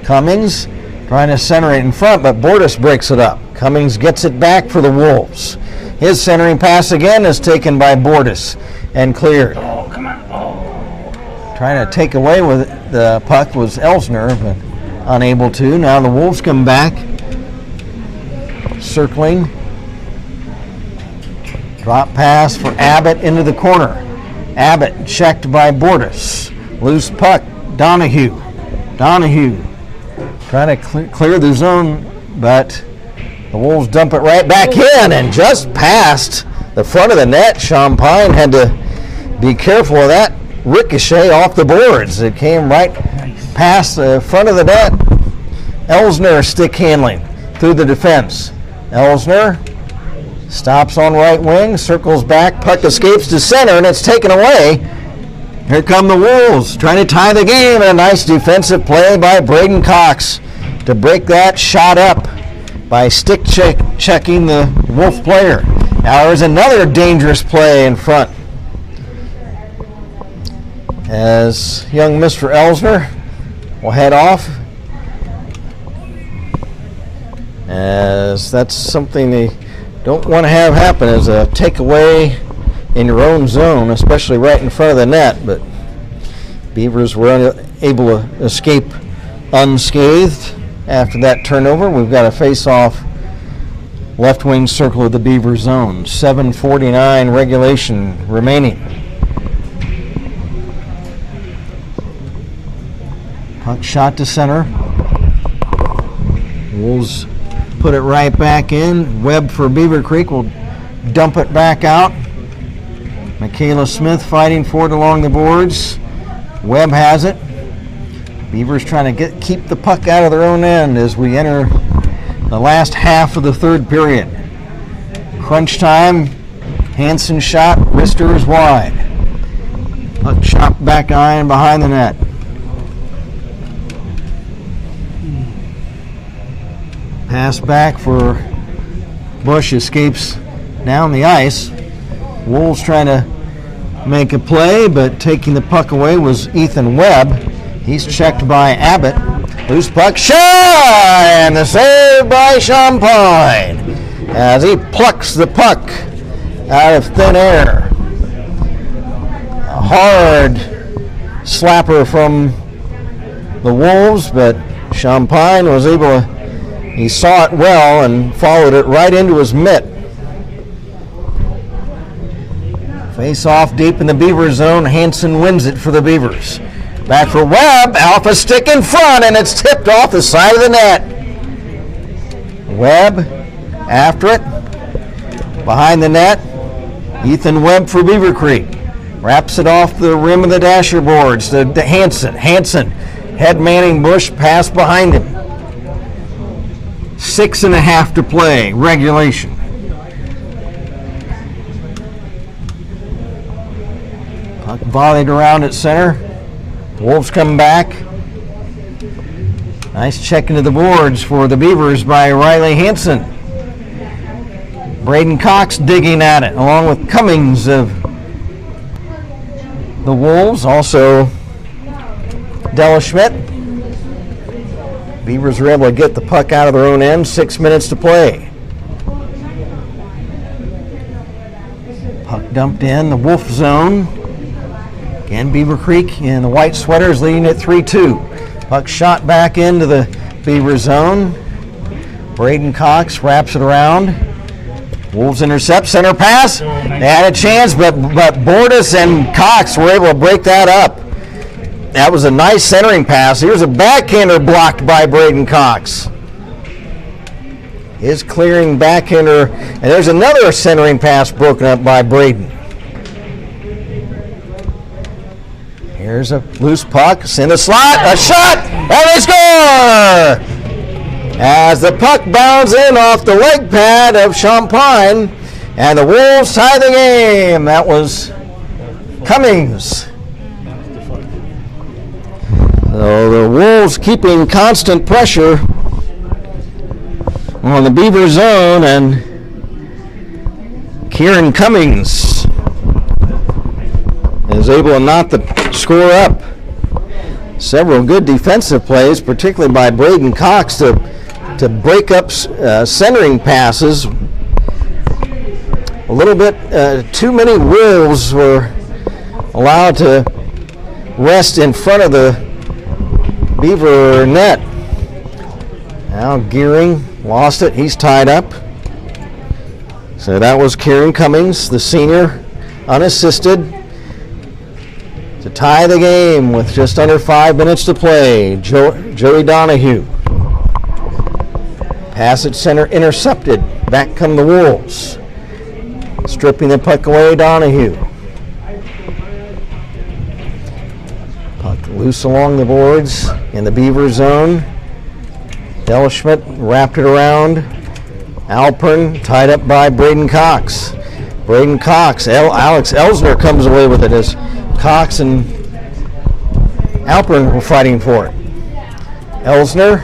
Cummings trying to center it in front, but Bordas breaks it up. Cummings gets it back for the Wolves. His centering pass again is taken by Bordas and cleared. Oh, come on. Oh. Trying to take away with the puck was Elsner, but unable to. Now the Wolves come back. Circling. Drop pass for Abbott into the corner. Abbott checked by Bordas. Loose puck. Donahue. Donahue trying to clear the zone, but the Wolves dump it right back in and just past the front of the net. Champagne had to be careful of that ricochet off the boards. It came right past the front of the net. Elsner stick handling through the defense. Elsner stops on right wing, circles back, puck escapes to center, and it's taken away. Here come the Wolves trying to tie the game, and a nice defensive play by Braden Cox to break that shot up by stick checking the Wolf player. Now there's another dangerous play in front, as young Mr. Elsner will head off, as that's something they don't want to have happen, as a takeaway in your own zone, especially right in front of the net. But Beavers were able to escape unscathed after that turnover. We've got a face-off left wing circle of the Beaver zone. 7:49 regulation remaining. Puck shot to center. Wolves put it right back in. Webb for Beavercreek will dump it back out. Michaela Smith fighting for it along the boards. Webb has it. Beavers trying to keep the puck out of their own end as we enter the last half of the third period. Crunch time. Hansen shot. Wrister is wide. Puck shot back iron behind the net. Pass back for Bush, escapes down the ice. Wolves trying to make a play, but taking the puck away was Ethan Webb. He's checked by Abbott. Loose puck shot, and the save by Champagne as he plucks the puck out of thin air. A hard slapper from the Wolves, but Champagne was able to, he saw it well and followed it right into his mitt. Face off deep in the Beaver zone. Hansen wins it for the Beavers. Back for Webb. Alpha stick in front, and it's tipped off the side of the net. Webb after it. Behind the net. Ethan Webb for Beavercreek. Wraps it off the rim of the dasher boards to Hansen. Hansen head manning Bush, pass behind him. 6.5 to play, regulation. Puck volleyed around at center. Wolves come back. Nice check into the boards for the Beavers by Riley Hansen. Braden Cox digging at it, along with Cummings of the Wolves. Also, Della Schmidt. Beavers are able to get the puck out of their own end. 6 minutes to play. Puck dumped in the Wolf zone. Again, Beavercreek in the white sweaters leading at 3-2. Puck shot back into the Beaver zone. Braden Cox wraps it around. Wolves intercept, center pass. They had a chance, but Bordas and Cox were able to break that up. That was a nice centering pass. Here's a backhander blocked by Braden Cox. His clearing backhander, and there's another centering pass broken up by Braden. Here's a loose puck, it's in the slot, a shot, and they score! As the puck bounds in off the leg pad of Champagne, and the Wolves tie the game. That was Cummings. So the Wolves keeping constant pressure on the Beaver zone, and Kieran Cummings is able to knock the score up. Several good defensive plays, particularly by Braden Cox to break up centering passes. A little bit too many Wolves were allowed to rest in front of the Beaver net. Now Gearing lost it. He's tied up. So that was Kieran Cummings, the senior, unassisted, to tie the game with just under 5 minutes to play. Joey Donahue. Pass at center intercepted. Back come the Wolves. Stripping the puck away, Donahue. Puck loose along the boards in the Beaver zone. Delschmidt wrapped it around. Alpern tied up by Braden Cox. Braden Cox, Alex Elsner comes away with it as Cox and Alpern were fighting for it. Elsner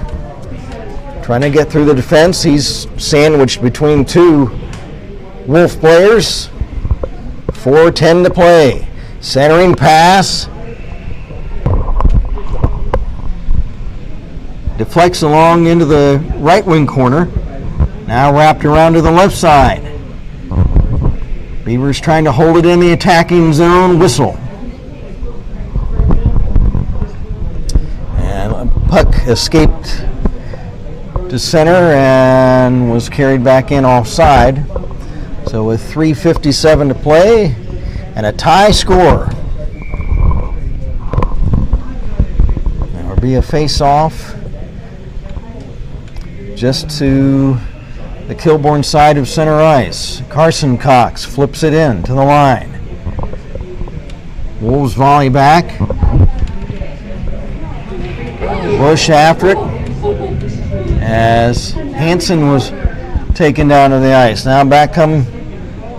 trying to get through the defense. He's sandwiched between two Wolf players. 4:10 to play. Centering pass. Deflects along into the right wing corner. Now wrapped around to the left side. Beavers trying to hold it in the attacking zone. Whistle. And a puck escaped to center and was carried back in offside. So with 3:57 to play and a tie score. There'll be a face-off just to the Kilbourne side of center ice. Carson Cox flips it in to the line. Wolves volley back. Bush after it as Hansen was taken down to the ice. Now back come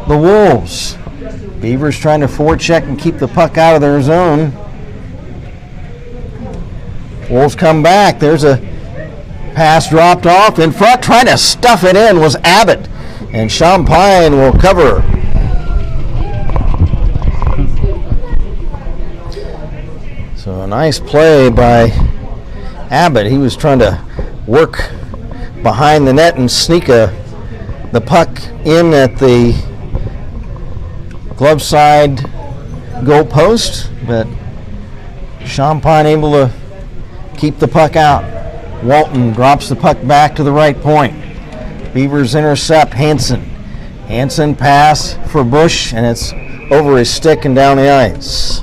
the Wolves. Beavers trying to forecheck and keep the puck out of their zone. Wolves come back. There's a pass dropped off in front. Trying to stuff it in was Abbott. And Champagne will cover. So a nice play by Abbott. He was trying to work behind the net and sneak the puck in at the glove side goal post, but Champagne able to keep the puck out. Walton drops the puck back to the right point. Beavers intercept Hansen. Hansen pass for Bush, and it's over his stick and down the ice.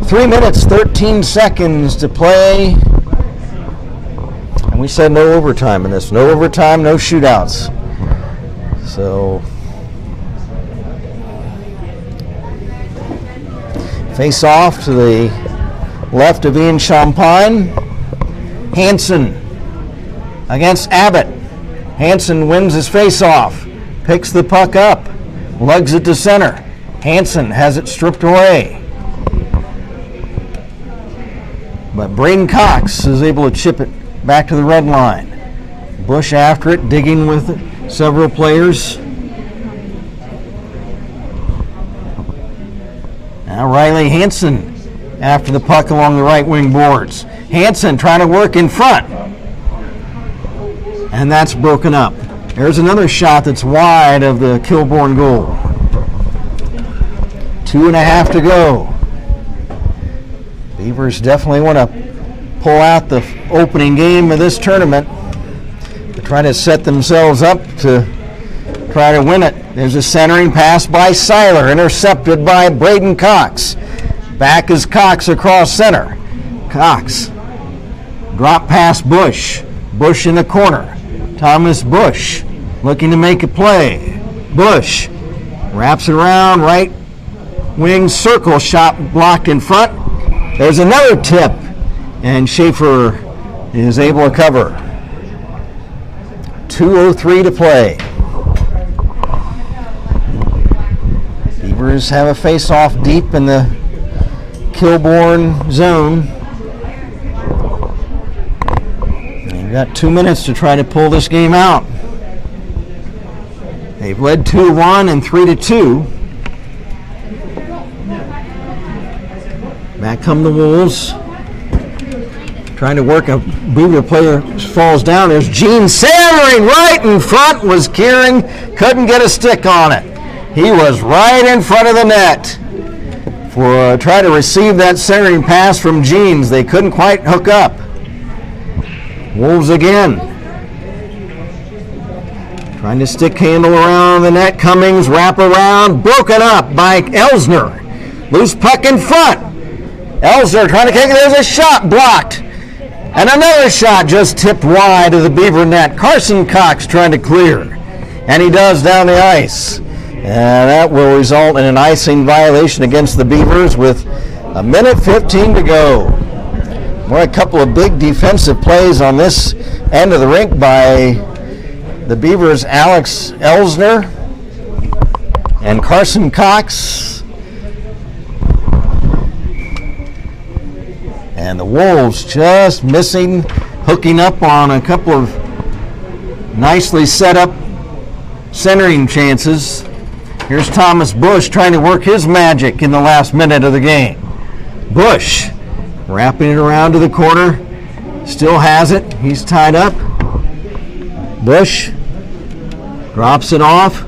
3 minutes, 13 seconds to play. And we said no overtime in this. No overtime, no shootouts. So face off to the left of Ian Champagne. Hansen against Abbott. Hansen wins his face-off. Picks the puck up. Lugs it to center. Hansen has it stripped away. But Braden Cox is able to chip it back to the red line. Bush after it, digging with it. Several players. Now Riley Hansen after the puck along the right wing boards. Hansen trying to work in front. And that's broken up. There's another shot that's wide of the Kilbourne goal. 2.5 to go. Beavers definitely want to pull out the opening game of this tournament to try to set themselves up to try to win it. There's a centering pass by Seiler, intercepted by Braden Cox. Back is Cox across center. Cox. Drop pass Bush. Bush in the corner. Thomas Bush looking to make a play. Bush wraps it around, right wing circle shot blocked in front. There's another tip, and Schaefer is able to cover. 2:03 to play. Beavers have a face-off deep in the Kilbourne zone. They've got 2 minutes to try to pull this game out. They've led 2-1 and 3-2. Back come the Wolves. Trying to work a Beaver player falls down. There's Gene centering right in front. Was Kieran, couldn't get a stick on it. He was right in front of the net for try to receive that centering pass from Jeans. They couldn't quite hook up. Wolves again. Trying to stick handle around the net. Cummings wrap around. Broken up by Elsner. Loose puck in front. Elsner trying to take it. There's a shot blocked. And another shot just tipped wide of the Beaver net. Carson Cox trying to clear. And he does down the ice. And that will result in an icing violation against the Beavers with 1:15 to go. Boy, a couple of big defensive plays on this end of the rink by the Beavers' Alex Elsner and Carson Cox. And the Wolves just missing, hooking up on a couple of nicely set up centering chances. Here's Thomas Bush trying to work his magic in the last minute of the game. Bush wrapping it around to the corner. Still has it. He's tied up. Bush drops it off.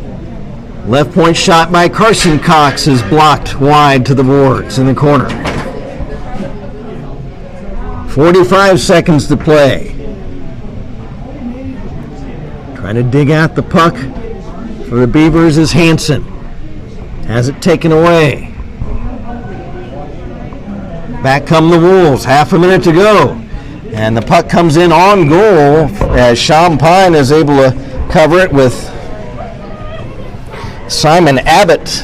Left point shot by Carson Cox is blocked wide to the boards in the corner. 45 seconds to play. Trying to dig out the puck for the Beavers is Hansen. Has it taken away. Back come the Wolves. Half a minute to go. And the puck comes in on goal as Champagne is able to cover it with Simon Abbott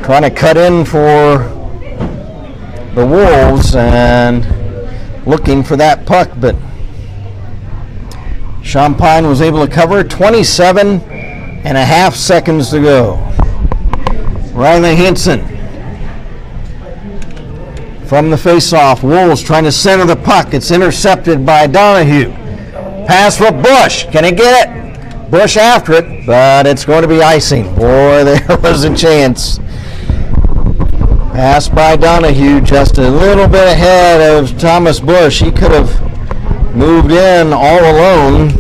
trying to cut in for the Wolves and looking for that puck, but Champagne was able to cover. 27 and a half seconds to go. Riley Hansen from the face-off. Wolves trying to center the puck. It's intercepted by Donahue. Pass for Bush. Can he get it? Bush after it, but it's going to be icing. Boy, there was a chance. Pass by Donahue just a little bit ahead of Thomas Bush. He could have moved in all alone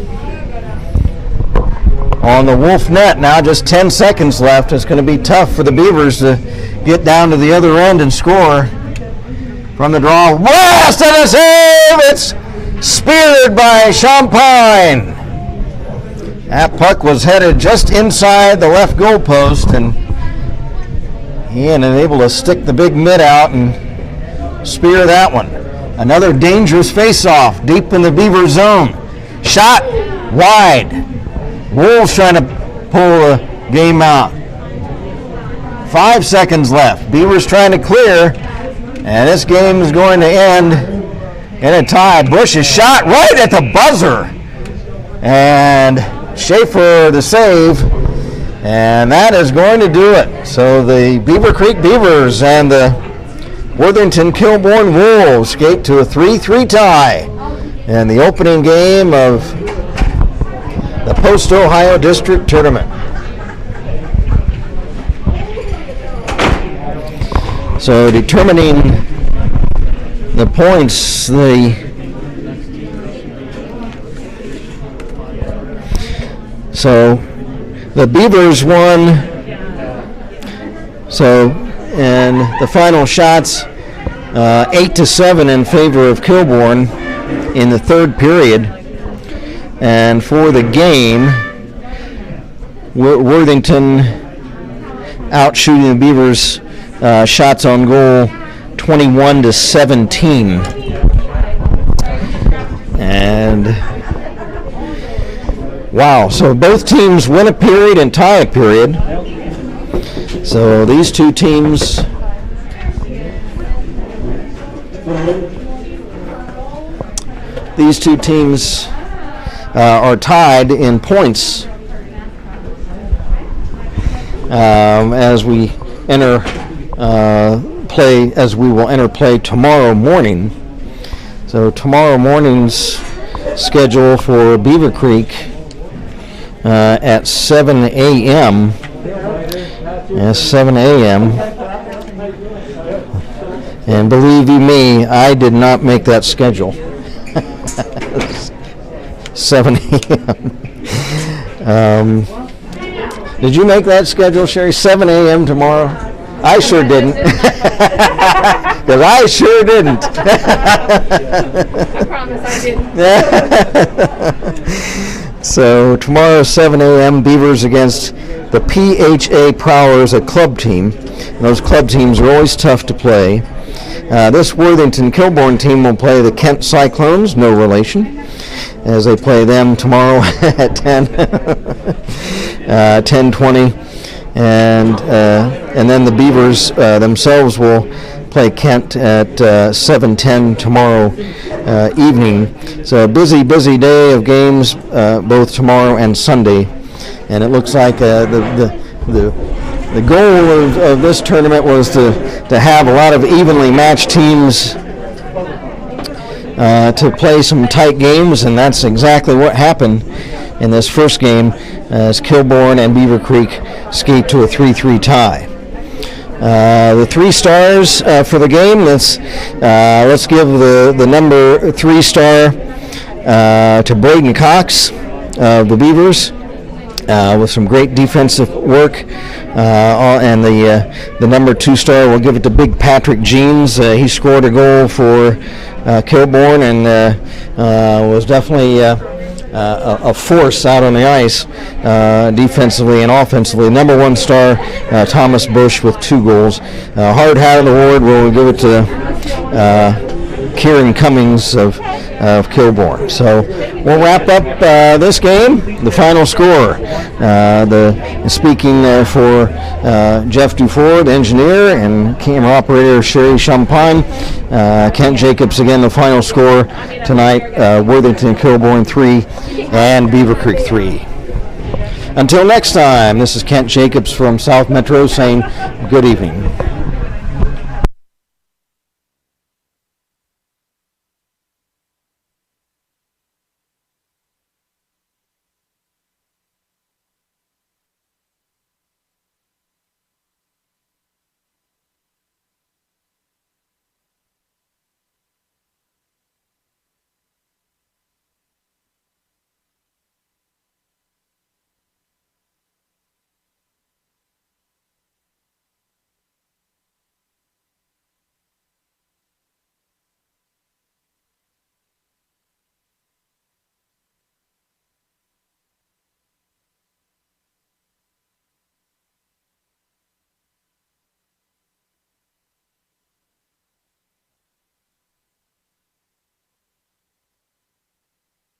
on the Wolf net. Now just 10 seconds left. It's going to be tough for the Beavers to get down to the other end and score. From the draw, West and a save! It's speared by Champagne. That puck was headed just inside the left goal post, and he was able to stick the big mitt out and spear that one. Another dangerous face-off deep in the Beaver zone. Shot wide. Wolves trying to pull the game out. 5 seconds left. Beavers trying to clear, and this game is going to end in a tie. Bush's shot right at the buzzer, and Schaefer the save. And that is going to do it. So the Beavercreek Beavers and the Worthington Kilbourne Wolves skate to a 3-3 tie in the opening game of the Post-Ohio District Tournament. So determining the points, the Beavers won, and the final shots 8-7 in favor of Kilbourne in the third period. And for the game, Worthington out shooting the Beavers shots on goal 21-17. And wow, so both teams win a period and tie a period. So these two teams are tied in points as we will enter play tomorrow morning. So tomorrow morning's schedule for Beavercreek at 7 a.m. Yes, 7 a.m. And believe you me, I did not make that schedule. 7 a.m. Did you make that schedule, Sherry? 7 a.m. tomorrow? I sure didn't. Because I sure didn't. I promise I didn't. So tomorrow, 7 a.m., Beavers against the PHA Prowlers, a club team. And those club teams are always tough to play. This Worthington Kilbourne team will play the Kent Cyclones, no relation, as they play them tomorrow at 10:20. And then the Beavers themselves will play Kent at 7:10 tomorrow evening. So a busy day of games both tomorrow and Sunday. And it looks like the goal of this tournament was to have a lot of evenly matched teams to play some tight games, and that's exactly what happened in this first game as Kilbourne and Beavercreek escaped to a 3-3 tie. The 3 stars for the game, let's give the number 3 star to Braden Cox of the Beavers. With some great defensive work, and the number 2 star, we'll give it to Big Patrick Jeans. He scored a goal for Kilbourne and was definitely a force out on the ice defensively and offensively. Number 1 star, Thomas Bush with 2 goals. Hard hat of the award, we'll give it to Kieran Cummings of Kilbourne. So we'll wrap up this game. The final score, speaking for Jeff Dufour, the engineer, and camera operator Sherry Champagne, Kent Jacobs again, the final score tonight, Worthington Kilbourne 3 and Beavercreek 3. Until next time, this is Kent Jacobs from South Metro saying good evening.